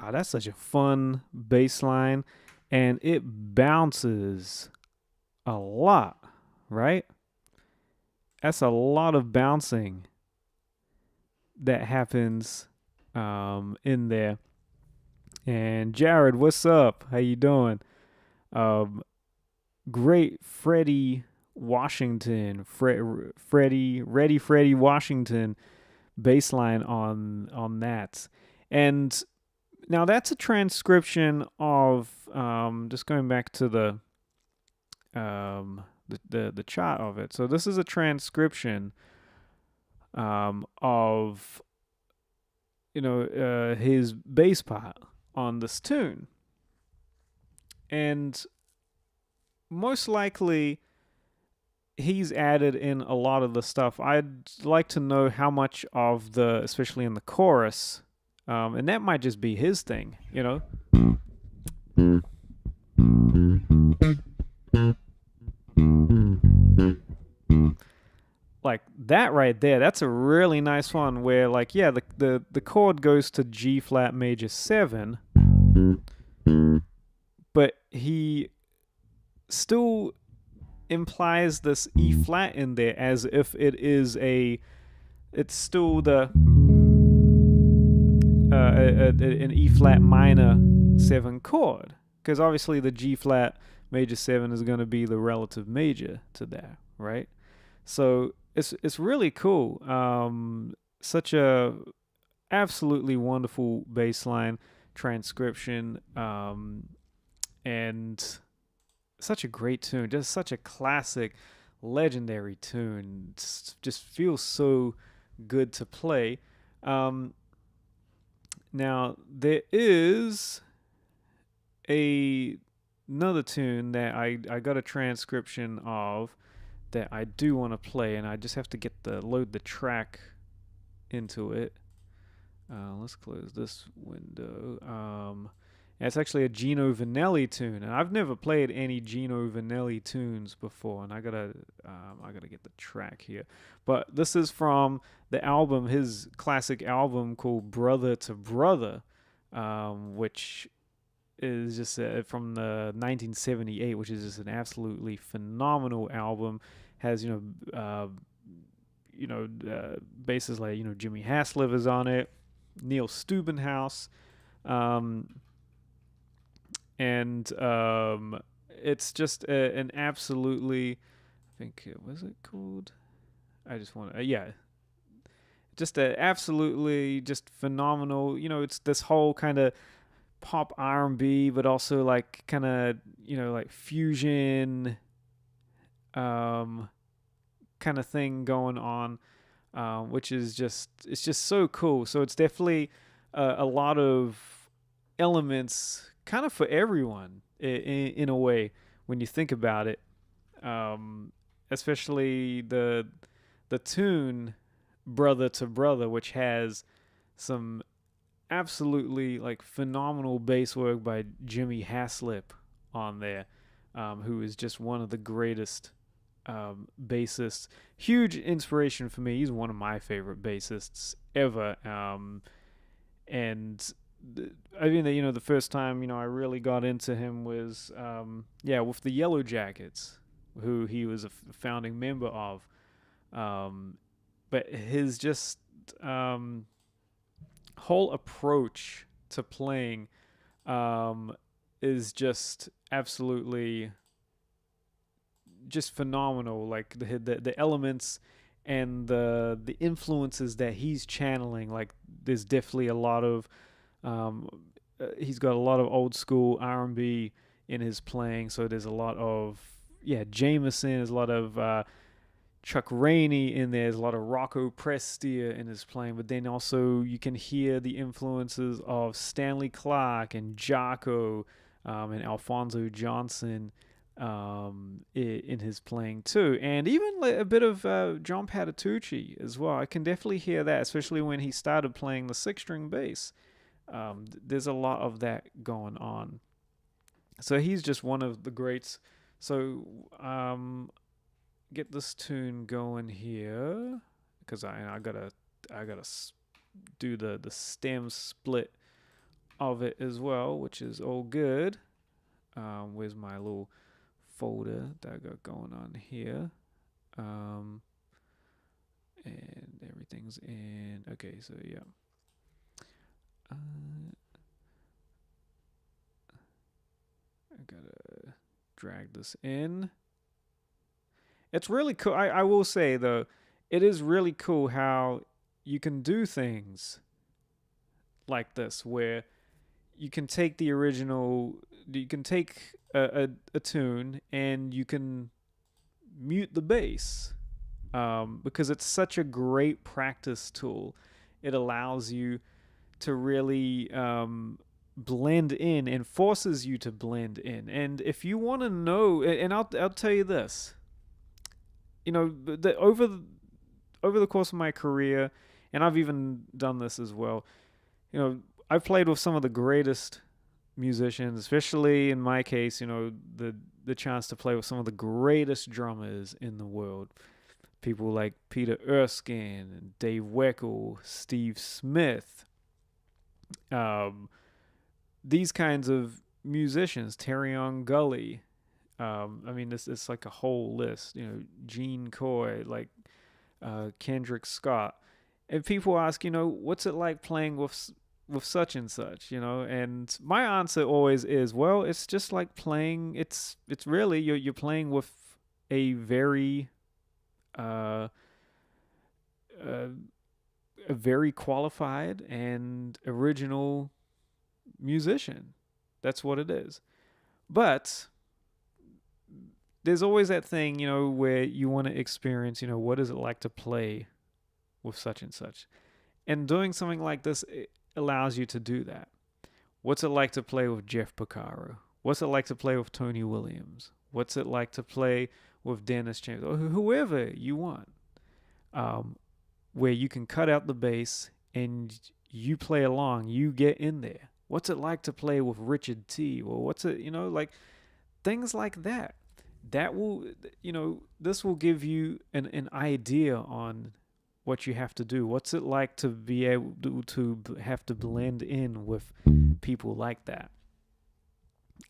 Wow, that's such a fun bass line, and it bounces a lot, right? That's a lot of bouncing that happens in there. And Jared, what's up? How you doing? Um, Great Freddie Washington, Freddie Washington bass line on that. And now that's a transcription of just going back to the chart of it. So this is a transcription of his bass part on this tune, and most likely he's added in a lot of the stuff. I'd like to know how much of the, especially in the chorus, and that might just be his thing, like that right there. That's a really nice one where, like, yeah, the chord goes to G flat major 7, but he still implies this E flat in there as if it's still an E flat minor 7 chord, because obviously the G flat major 7 is going to be the relative major to that, right? So it's really cool. Such a absolutely wonderful bass line transcription, and such a great tune. Just such a classic, legendary tune. Just feels so good to play. Now there is another tune that I got a transcription of that I do want to play, and I just have to load the track into it. Let's close this window. It's actually a Gino Vanelli tune, and I've never played any Gino Vanelli tunes before, and I gotta get the track here. But this is from the album, his classic album called Brother to Brother, which is just from the 1978, which is just an absolutely phenomenal album. Has bases like Jimmy Haslip is on it, Neil Steubenhaus, and it's just an absolutely, I think, was it called? I just want to, yeah, just a absolutely just phenomenal. It's this whole kind of pop R&B, but also like kind of like fusion kind of thing going on, which is it's just so cool. So it's definitely a lot of elements kind of for everyone in a way when you think about it, especially the tune Brother to Brother, which has some absolutely like phenomenal bass work by Jimmy Haslip on there, who is just one of the greatest bassists. Huge inspiration for me. He's one of my favorite bassists ever. And I mean, the first time I really got into him was with the Yellow Jackets, who he was a founding member of. But his just whole approach to playing is just absolutely just phenomenal. Like the elements and the influences that he's channeling. Like there's definitely a lot of he's got a lot of old school R&B in his playing. So there's a lot of Jameson. There's a lot of Chuck Rainey in there. There's a lot of Rocco Prestia in his playing, but then also you can hear the influences of Stanley Clarke and Jaco and Alfonso Johnson in his playing too, and even a bit of John Patitucci as well. I can definitely hear that, especially when he started playing the 6-string bass. There's a lot of that going on. So he's just one of the greats. So get this tune going here, because I gotta do the stem split of it as well, which is all good. Where's my little folder that I got going on here? And everything's in. Okay, so yeah. I gotta drag this in. It's really cool. I will say though, it is really cool how you can do things like this where you can take the original, you can take a tune and you can mute the bass, because it's such a great practice tool. It allows you to really blend in and forces you to blend in. And if you want to know, and I'll tell you this, over the course of my career, and I've even done this as well. I've played with some of the greatest musicians, especially in my case. The chance to play with some of the greatest drummers in the world. People like Peter Erskine and Dave Weckl, Steve Smith. These kinds of musicians, Terry on Gully. It's like a whole list. Gene Coy, like Kendrick Scott. And people ask, what's it like playing with such and such, and my answer always is, well, it's just like playing. It's really you're playing with a very a very qualified and original musician. That's what it is. But there's always that thing, where you want to experience, what is it like to play with such and such. And doing something like this, it allows you to do that. What's it like to play with Jeff Porcaro? What's it like to play with Tony Williams? What's it like to play with Dennis James, or whoever you want? Where you can cut out the bass and you play along, you get in there. What's it like to play with Richard T? Or what's it, like things like that. That will, this will give you an idea on what you have to do. What's it like to be able to have to blend in with people like that?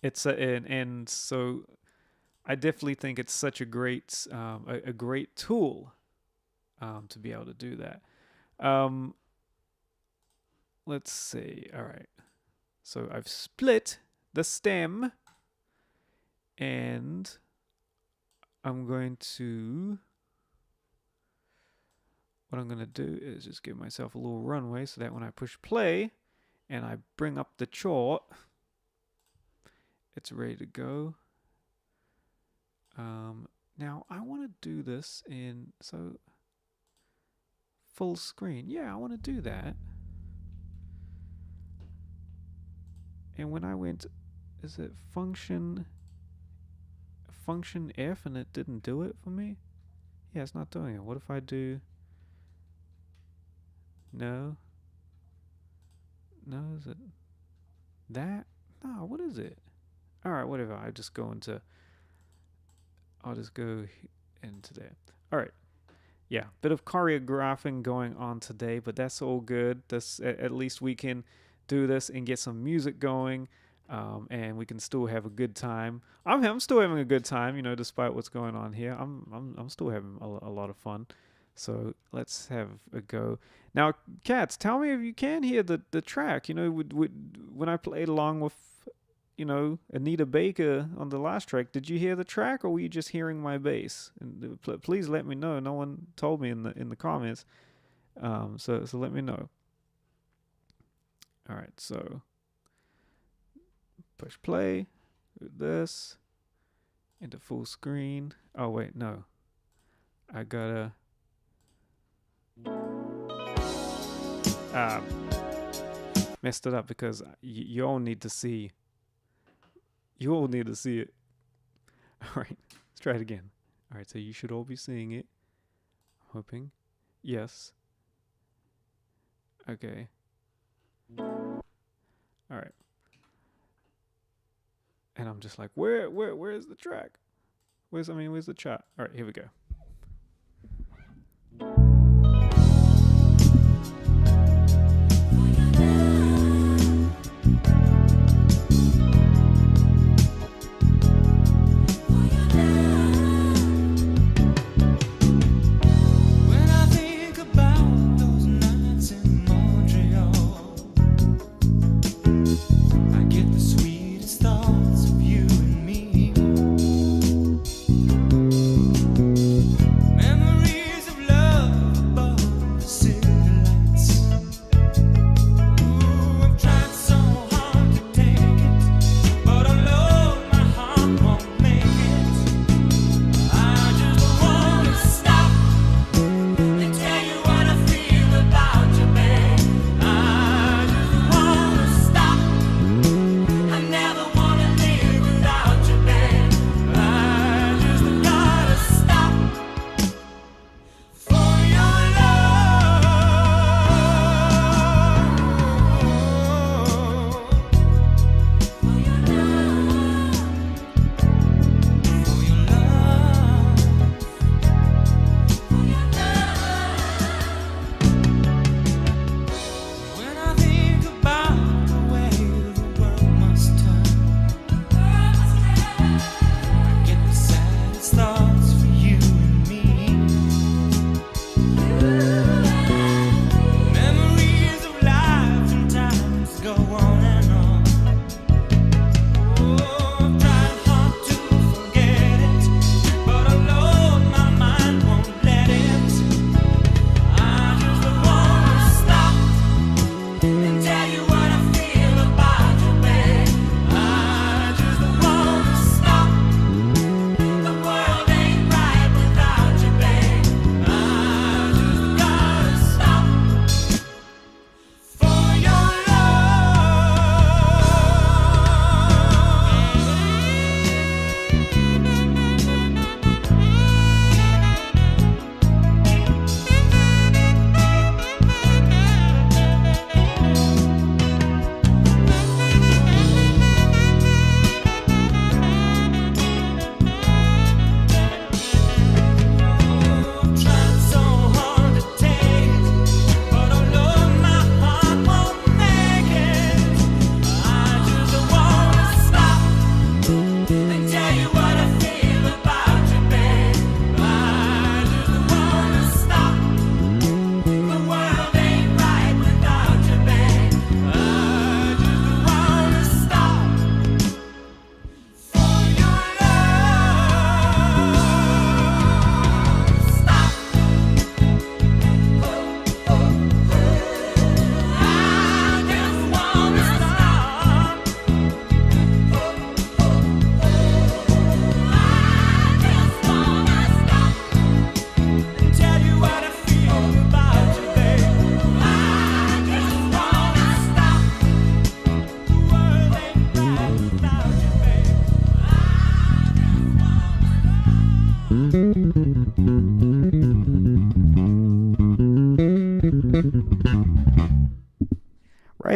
And so I definitely think it's such a great tool to be able to do that. Let's see. All right. So I've split the stem, and I'm going to, what I'm going to do is just give myself a little runway so that when I push play and I bring up the chart, it's ready to go. Now I want to do this in full screen. Yeah, I want to do that. And when I went, is it function F, and it didn't do it for me? Yeah, it's not doing it. What if I do? No, is it that? No, what is it? All right, whatever. I'll just go into there. All right. Yeah, bit of choreographing going on today, but that's all good. At least we can do this and get some music going, and we can still have a good time. I'm still having a good time, despite what's going on here. I'm still having a lot of fun. So let's have a go. Now, Cats, tell me if you can hear the track. When I played along with, Anita Baker on the last track, did you hear the track, or were you just hearing my bass? And please let me know. No one told me in the comments. So let me know. All right, so push play, do this into full screen. Oh wait, no, I gotta messed it up because you all need to see. You all need to see it. All right, let's try it again. All right, so you should all be seeing it. Hoping, yes. Okay. All right. And I'm just like, where's the track? Where's the chat? All right, here we go.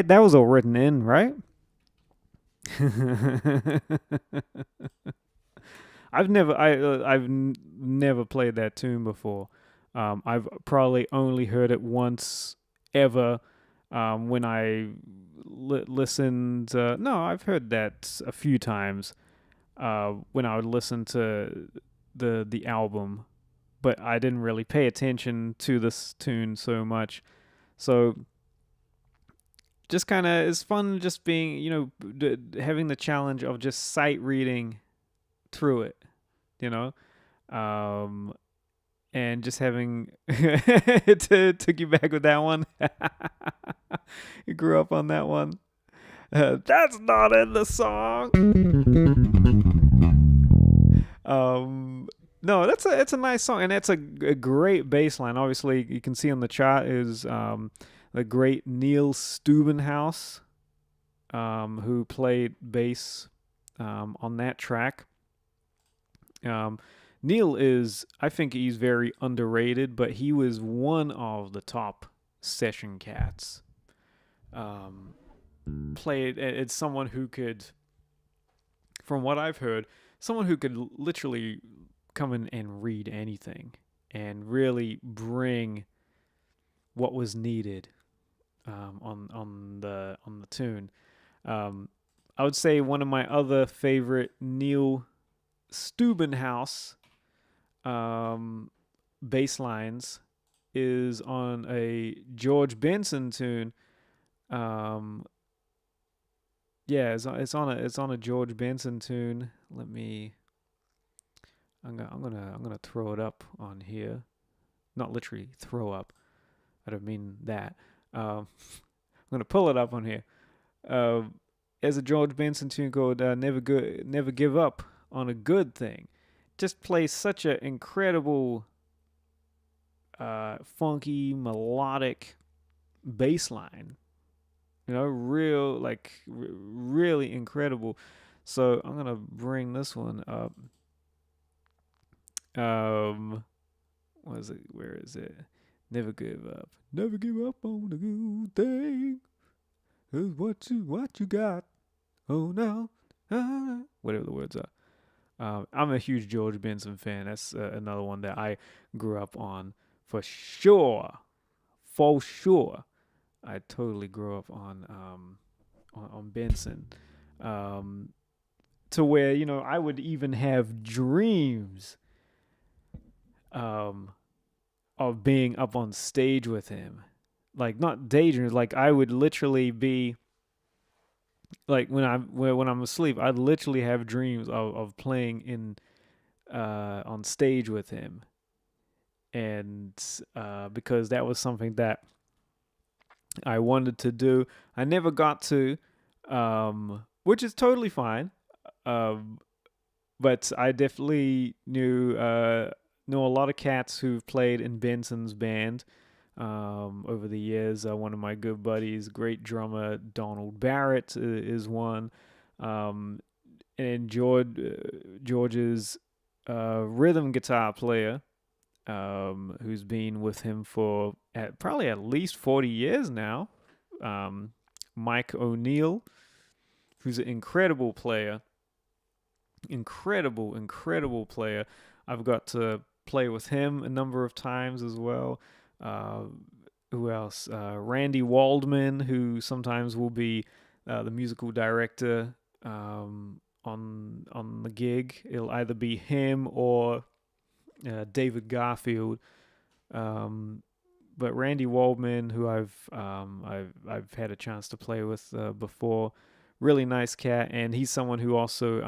that was all written in, right? I've never played that tune before. I've probably only heard it once ever. When I listened. No, I've heard that a few times. When I would listen to the album, but I didn't really pay attention to this tune so much. So just kind of it's fun, just being having the challenge of just sight reading through it, you know, um, and just having to took you back with that one. You grew up on that one. That's not in the song. No, that's it's a nice song, and that's a great bass line. Obviously, you can see on the chart is the great Neil Stubenhouse, who played bass on that track. Neil is, I think he's very underrated, but he was one of the top session cats. Played, it's someone who could, from what I've heard, someone who could literally come in and read anything and really bring what was needed on the tune. I would say one of my other favorite Neil Stubenhouse bass lines is on a George Benson tune. Yeah, it's on a George Benson tune. I'm gonna throw it up on here. Not literally throw up. I don't mean that. I'm gonna pull it up on here. As a George Benson tune called "Never Give Up on a Good Thing." Just plays such an incredible, funky, melodic bass line. Really incredible. So I'm gonna bring this one up. What is it? Where is it? Never give up. Never give up on a good thing. Is what you got. Oh no. Whatever the words are. I'm a huge George Benson fan. That's another one that I grew up on for sure. For sure. I totally grew up on Benson. To where, I would even have dreams of being up on stage with him. Like, not daydreams, like I would literally be like when I'm asleep, I'd literally have dreams of playing in on stage with him. And because that was something that I wanted to do. I never got to, which is totally fine. But I definitely know a lot of cats who've played in Benson's band over the years. One of my good buddies, great drummer Donald Barrett, is one. And George's rhythm guitar player, who's been with him for probably at least 40 years now, Mike O'Neill, who's an incredible player. Incredible player. I've got to play with him a number of times as well. Who else? Randy Waldman, who sometimes will be the musical director on the gig. It'll either be him or David Garfield. But Randy Waldman, who I've had a chance to play with before, really nice cat, and he's someone who also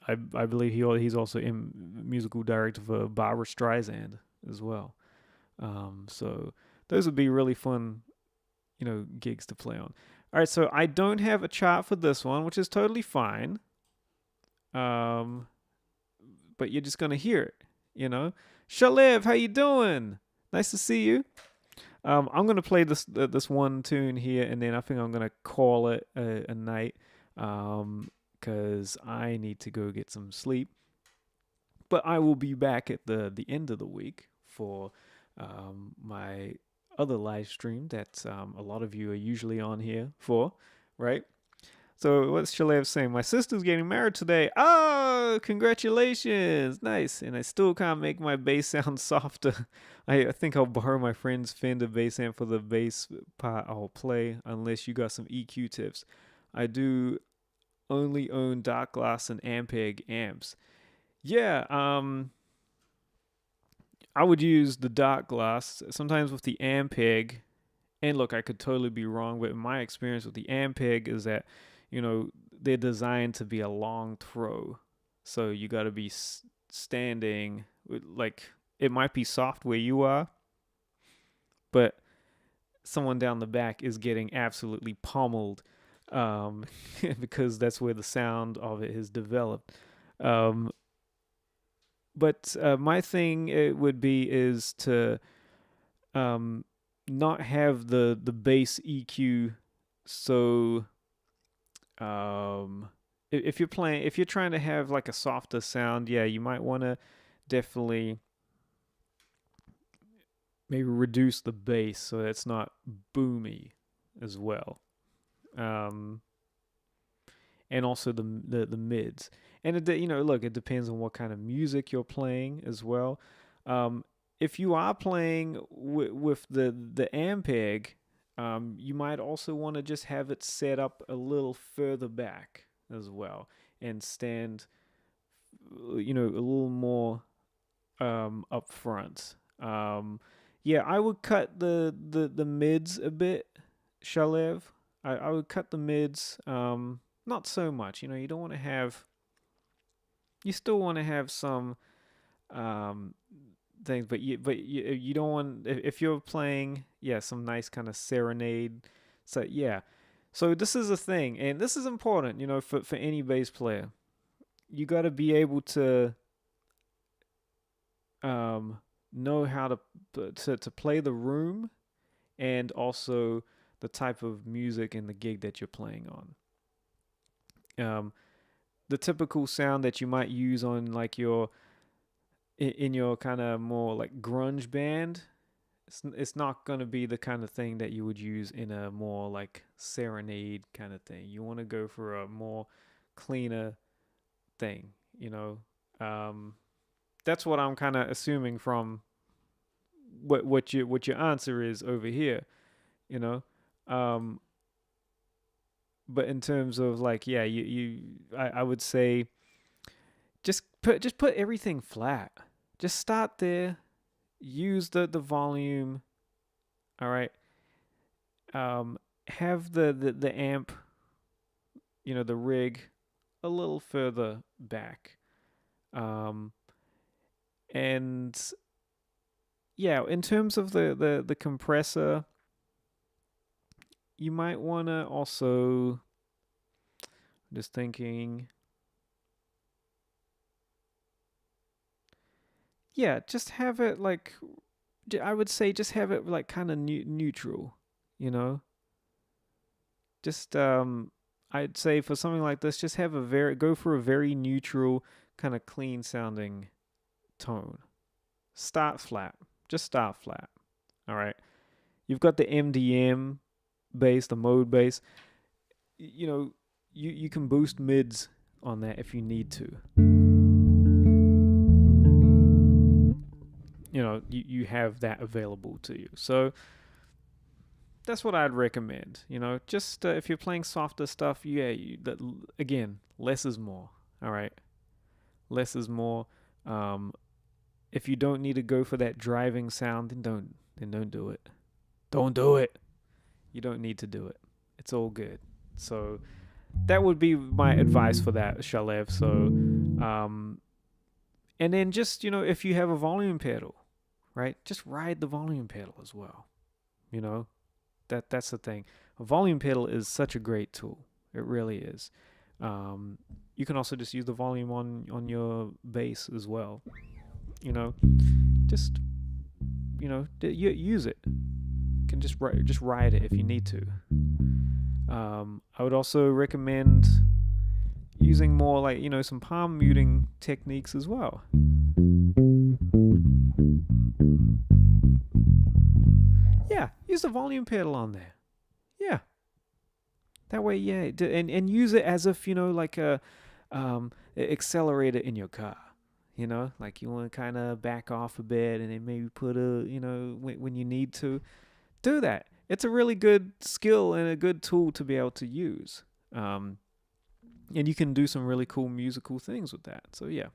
I believe he's also musical director for Barbra Streisand as well. So those would be really fun, gigs to play on. All right, so I don't have a chart for this one, which is totally fine. But you're just gonna hear it, Shalev, how you doing? Nice to see you. I'm gonna play this one tune here, and then I think I'm gonna call it a night, because I need to go get some sleep. But I will be back at the end of the week for my other live stream that a lot of you are usually on here for, right? So what's Shalev saying? My sister's getting married today. Oh, congratulations. Nice. And I still can't make my bass sound softer. I think I'll borrow my friend's Fender bass amp for the bass part I'll play unless you got some EQ tips. I do only own dark glass and Ampeg amps. Yeah, I would use the dark glass. Sometimes with the Ampeg, and look, I could totally be wrong, but my experience with the Ampeg is that, they're designed to be a long throw. So you got to be standing, like, it might be soft where you are, but someone down the back is getting absolutely pummeled, because that's where the sound of it has developed. But my thing would be is to not have the bass EQ so if you're trying to have like a softer sound, yeah, you might want to definitely maybe reduce the bass so it's not boomy as well. And also the mids. And look, it depends on what kind of music you're playing as well. If you are playing with the Ampeg, you might also want to just have it set up a little further back as well and stand, a little more up front. Yeah, I would cut the mids a bit, Shalev. I would cut the mids, not so much. You don't want to have. You still want to have some things, but you don't want, if you're playing, some nice kind of serenade. So yeah, so this is a thing, and this is important, for any bass player. You got to be able to know how to play the room, and also the type of music and the gig that you're playing on. The typical sound that you might use on like in your kind of more like grunge band, it's not going to be the kind of thing that you would use in a more like serenade kind of thing. You want to go for a more cleaner thing, that's what I'm kind of assuming from what your answer is over here, but in terms of like, yeah, I would say just put everything flat. Just start there. Use the volume. All right. Have the amp, the rig a little further back. And yeah, in terms of the compressor, you might want to also, just thinking, yeah, just have it like, I would say just have it like kind of neutral, just I'd say for something like this, just have go for a very neutral kind of clean sounding tone. Start flat. Just start flat. All right. You've got the MDM bass, the mode bass. You can boost mids on that if you need to. You have that available to you. So that's what I'd recommend. Just if you're playing softer stuff, again, less is more. All right. Less is more. If you don't need to go for that driving sound, then don't do it. Don't do it. You don't need to do it. It's all good. So that would be my advice for that, Shalev. So, and then just, if you have a volume pedal, right? Just ride the volume pedal as well. That's the thing. A volume pedal is such a great tool. It really is. You can also just use the volume on your bass as well. Just use it. You can just ride it if you need to. I would also recommend using more like some palm muting techniques as well. yeah, use the volume pedal on there. Yeah. That way, yeah, and use it as if, like a accelerator in your car. Like you want to kind of back off a bit and then maybe put when you need to, do that. It's a really good skill and a good tool to be able to use. And you can do some really cool musical things with that. So yeah.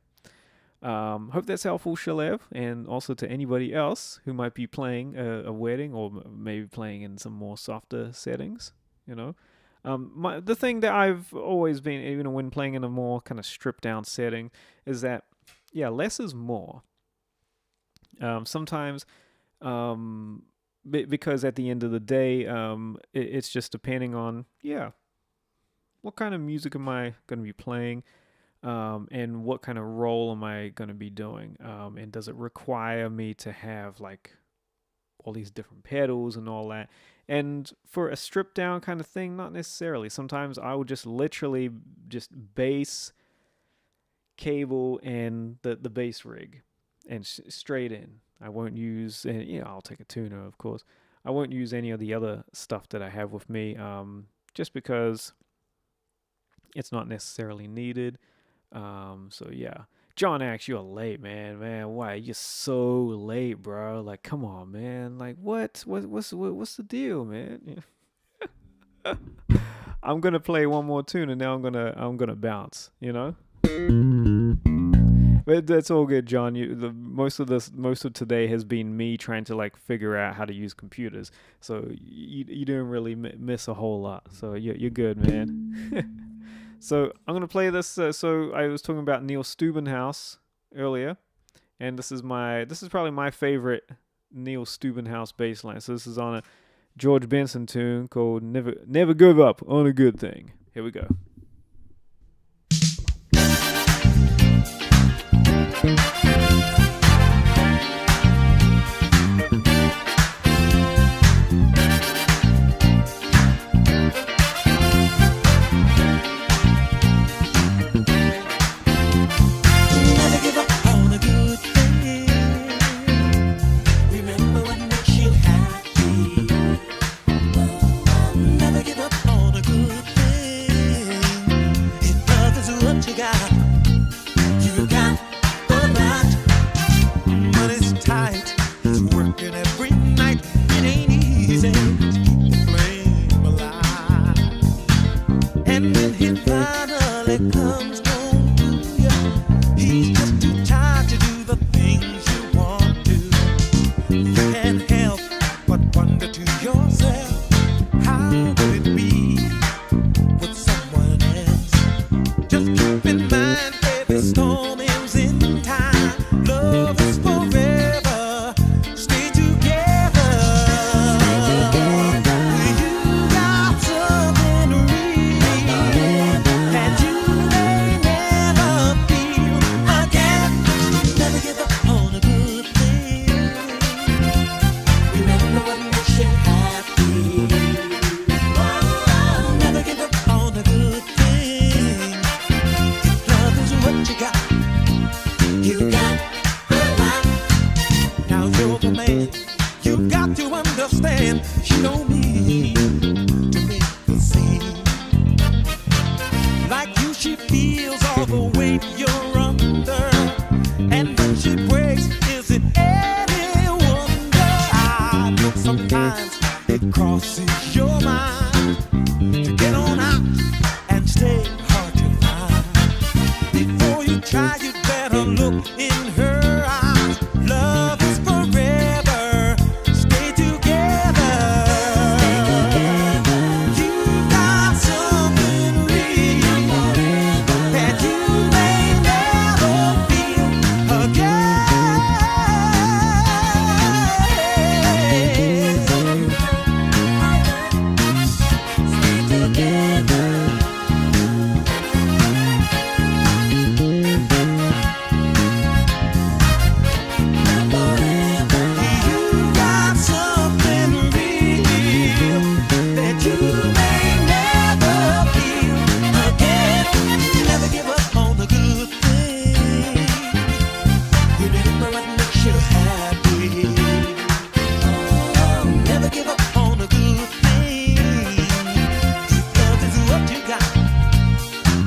Hope that's helpful, Shalev, and also to anybody else who might be playing a wedding or maybe playing in some more softer settings, the thing that I've always been, when playing in a more kind of stripped down setting, is that, yeah, less is more. Sometimes, because at the end of the day, it's just depending on, what kind of music am I going to be playing, and what kind of role am I going to be doing, and does it require me to have like all these different pedals and all that. And for a stripped down kind of thing, not necessarily. Sometimes I will just literally just bass, cable, and the bass rig, and straight in. I won't use, I'll take a tuner, of course. I won't use any of the other stuff that I have with me, just because it's not necessarily needed. So yeah. John Axe, you're late, man. Man, why? You're so late, bro. Like, come on, man. Like, what's the deal, man? I'm gonna play one more tune, and now I'm gonna bounce. But that's all good, John. Most of today has been me trying to like figure out how to use computers. So you didn't really miss a whole lot. So you're good, man. So I'm going to play this. So I was talking about Neil Steubenhaus earlier, and this is probably my favorite Neil Steubenhaus bass line. So this is on a George Benson tune called Never Give Up on a Good Thing. Here we go.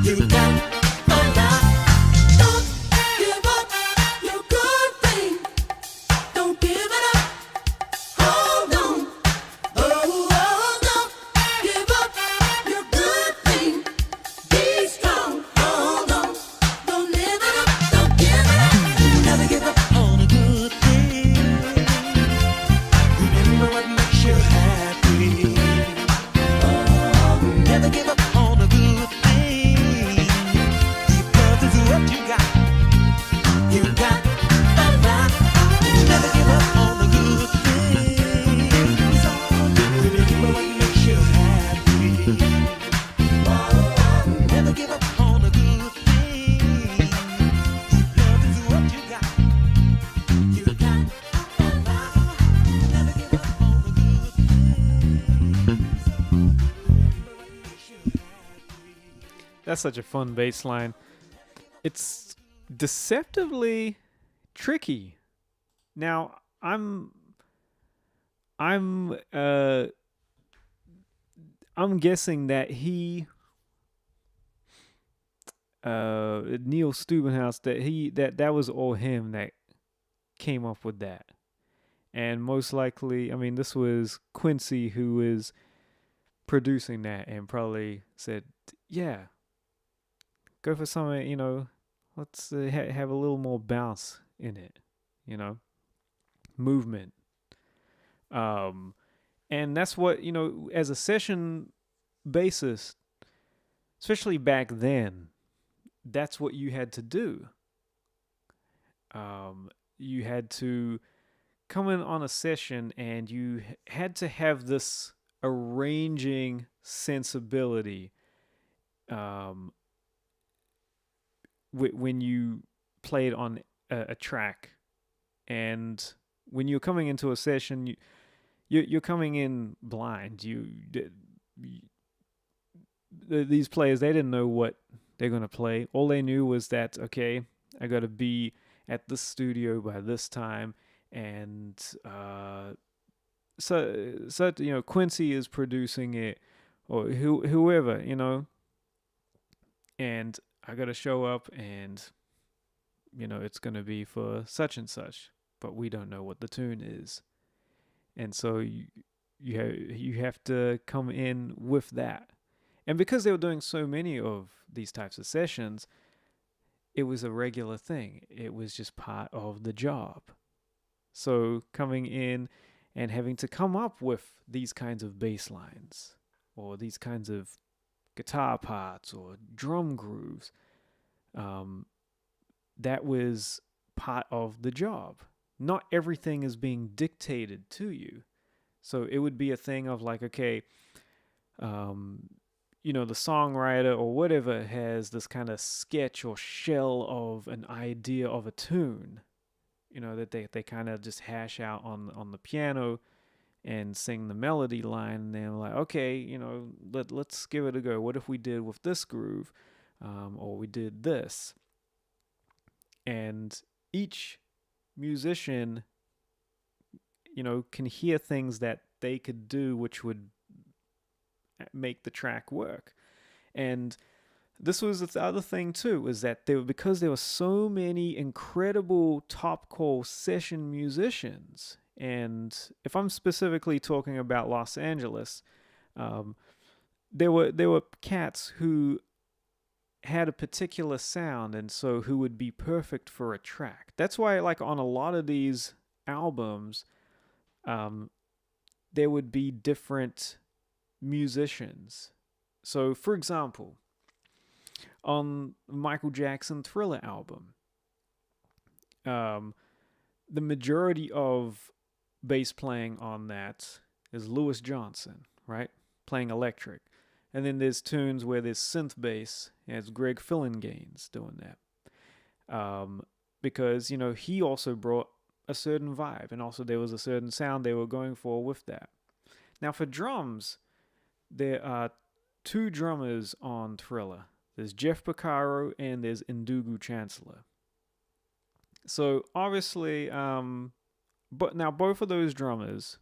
You got a lot. Don't give up your good thing. Don't give it up. Hold on. Oh, don't give up your good thing. Be strong. Hold on. Don't live it up. Don't give it up. Never give up on a good thing. Remember what makes you happy. Oh, never give up on a good thing. Because it's what you got. You got a lot. Never give up on a good thing. Remember what makes you happy. Oh, never give up on a good thing. Love is what you got. You got a lot. Never give up on a good thing. Remember what makes you happy.
That's such a fun bass line. It's deceptively tricky. Now, I'm guessing that Neil Steubenhouse, that was all him that came up with that. And most likely, I mean, this was Quincy who was producing that and probably said, yeah, go for something, let's have a little more bounce in it, movement. And that's what, as a session bassist, especially back then, that's what you had to do. You had to come in on a session and you had to have this arranging sensibility when you played on a track. And when you're coming into a session, you're coming in blind. These players, they didn't know what they're going to play. All they knew was that, okay, I got to be at this studio by this time. And so Quincy is producing it, or whoever, and I got to show up and, it's going to be for such and such, but we don't know what the tune is. And so you have to come in with that. And because they were doing so many of these types of sessions, it was a regular thing. It was just part of the job. So coming in and having to come up with these kinds of bass lines or these kinds of guitar parts or drum grooves, that was part of the job. Not everything is being dictated to you. So it would be a thing of like, okay, the songwriter or whatever has this kind of sketch or shell of an idea of a tune, that they kind of just hash out on the piano and sing the melody line. And they're like, okay, let's give it a go. What if we did with this groove, or we did this? And each musician, can hear things that they could do which would make the track work. And this was the other thing too, is that because there were so many incredible top call session musicians, and if I'm specifically talking about Los Angeles, there were cats who had a particular sound, and so who would be perfect for a track. That's why, like, on a lot of these albums, there would be different musicians. So, for example, on Michael Jackson Thriller album, the majority of bass playing on that is Louis Johnson, right? Playing electric. And then there's tunes where there's synth bass, and it's Greg Fillinganes doing that. Because, he also brought a certain vibe, and also there was a certain sound they were going for with that. Now for drums, there are two drummers on Thriller. There's Jeff Porcaro and there's Ndugu Chancellor. So obviously, but now both of those drummers,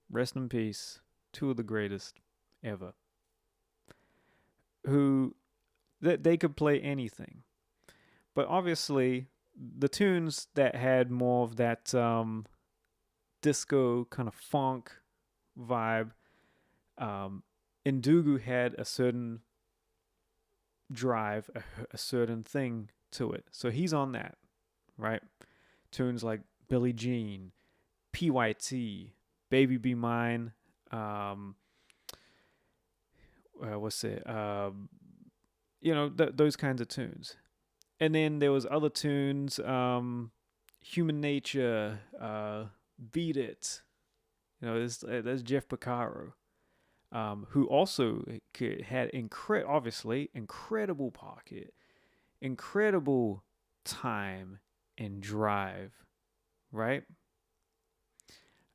rest in peace, two of the greatest ever, who that they could play anything. But obviously, the tunes that had more of that disco kind of funk vibe, Ndugu had a certain drive, a certain thing to it. So he's on that, right? Tunes like Billie Jean, PYT, Baby Be Mine, what's it? Those kinds of tunes. And then there was other tunes, Human Nature, Beat It. There's Jeff Porcaro, who also had obviously incredible pocket, incredible time and drive, right?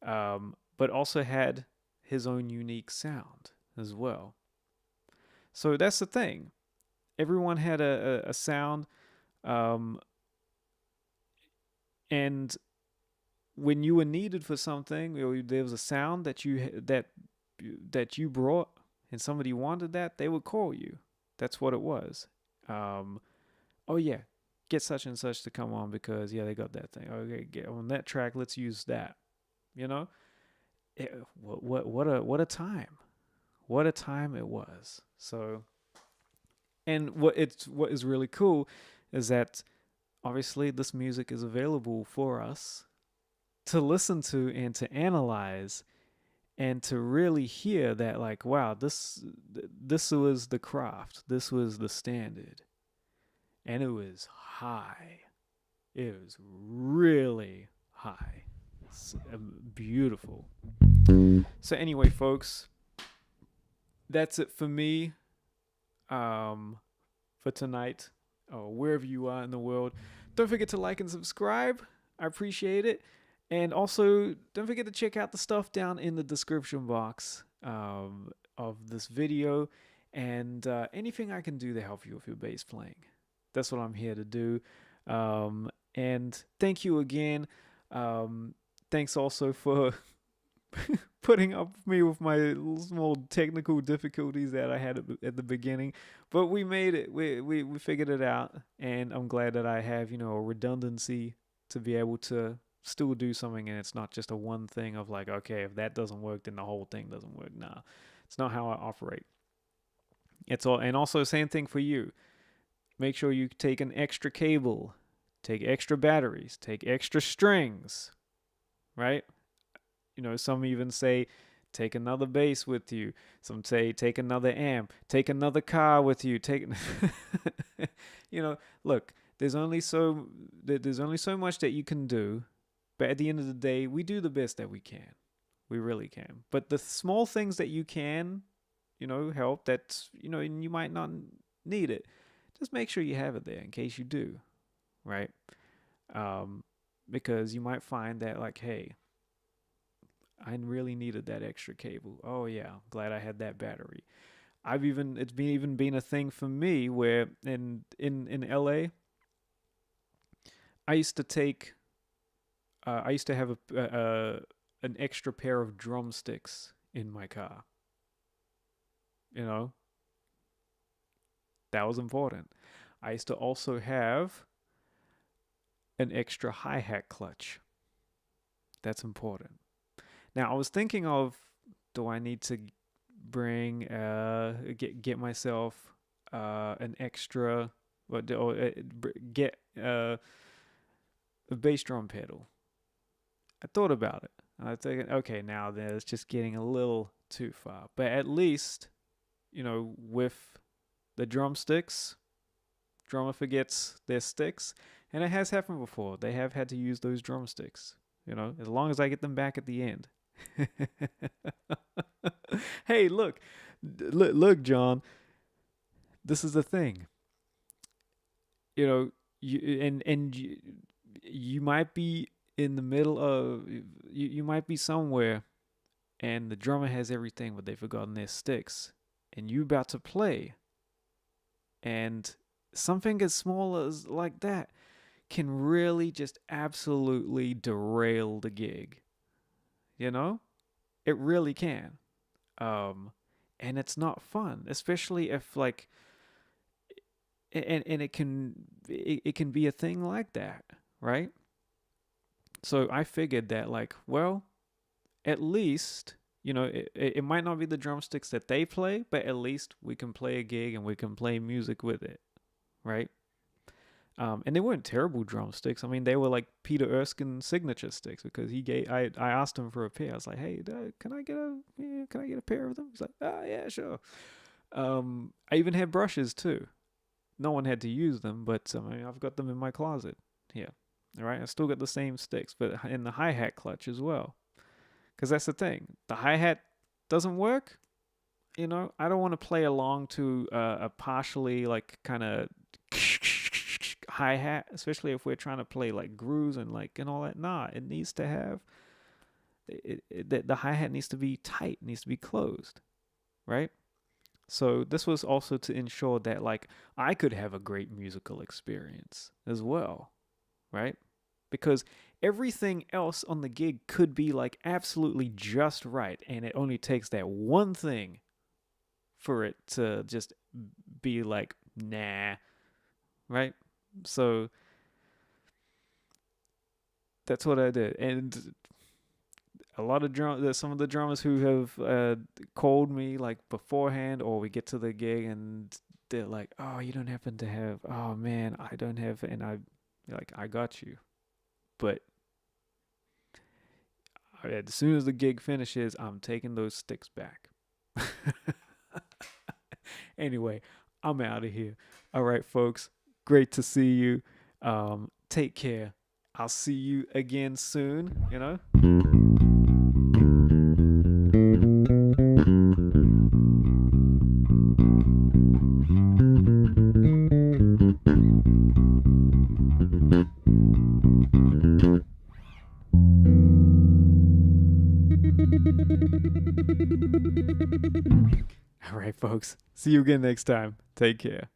But also had his own unique sound as well. So that's the thing. Everyone had a sound, and when you were needed for something, there was a sound that you brought, and somebody wanted that, they would call you. That's what it was. Oh yeah, get such and such to come on because they got that thing. Okay, get on that track. Let's use that. What a time. What a time it was. So, and what is really cool is that obviously this music is available for us to listen to and to analyze and to really hear that, like, wow, this was the craft, this was the standard, and it was high. It was really high. It's beautiful. So anyway, folks, that's it for me, for tonight, or wherever you are in the world. Don't forget to like and subscribe. I appreciate it. And also, don't forget to check out the stuff down in the description box of this video, and anything I can do to help you with your bass playing. That's what I'm here to do. And thank you again. Thanks also for putting up with me with my small technical difficulties that I had at the beginning. But we made it. We figured it out. And I'm glad that I have, a redundancy to be able to still do something, and it's not just a one thing of like, okay, if that doesn't work, then the whole thing doesn't work. Nah, it's not how I operate. It's all, and also same thing for you. Make sure you take an extra cable, take extra batteries, take extra strings, right? Some even say take another bass with you. Some say take another amp, take another car with you. Look, there's only so much that you can do. But at the end of the day, we do the best that we can. We really can. But the small things that you can, help, that, and you might not need it, just make sure you have it there in case you do, right? Because you might find that, like, hey, I really needed that extra cable. Oh yeah, glad I had that battery. It's been a thing for me where in LA, I used to have an extra pair of drumsticks in my car. That was important. I used to also have an extra hi-hat clutch. That's important. Now, I was thinking of, do I need to bring get myself an extra, or get a bass drum pedal? I thought about it. I was thinking, okay, now it's just getting a little too far. But at least, with the drumsticks, drummer forgets their sticks. And it has happened before. They have had to use those drumsticks, as long as I get them back at the end. Hey, look, John, this is the thing. You might be in the middle of, you might be somewhere and the drummer has everything, but they've forgotten their sticks, and you about to play, and something as small as like that can really just absolutely derail the gig. It really can. And it's not fun, especially if, like, and it can be a thing like that, right? So I figured that, like, well, at least, it might not be the drumsticks that they play, but at least we can play a gig and we can play music with it, right? And they weren't terrible drumsticks. I mean, they were like Peter Erskine signature sticks, because I asked him for a pair. I was like, hey, can I get a pair of them? He's like, yeah, sure. I even had brushes too. No one had to use them, but I mean, I've got them in my closet here. All right, I still got the same sticks, but in the hi-hat clutch as well. Because that's the thing. The hi-hat doesn't work. I don't want to play along to a partially like kind of hi-hat, especially if we're trying to play like grooves and all that. Nah, it needs to have the hi-hat needs to be tight, needs to be closed, right? So this was also to ensure that like I could have a great musical experience as well, right? Because everything else on the gig could be like absolutely just right, and it only takes that one thing for it to just be like, nah, right? So that's what I did. And a lot of some of the drummers who have called me like beforehand, or we get to the gig and they're like, oh, you don't happen to have, oh man, I don't have, and I got you. But as soon as the gig finishes, I'm taking those sticks back. Anyway, I'm out of here. All right, folks. Great to see you. Take care. I'll see you again soon. All right, folks. See you again next time. Take care.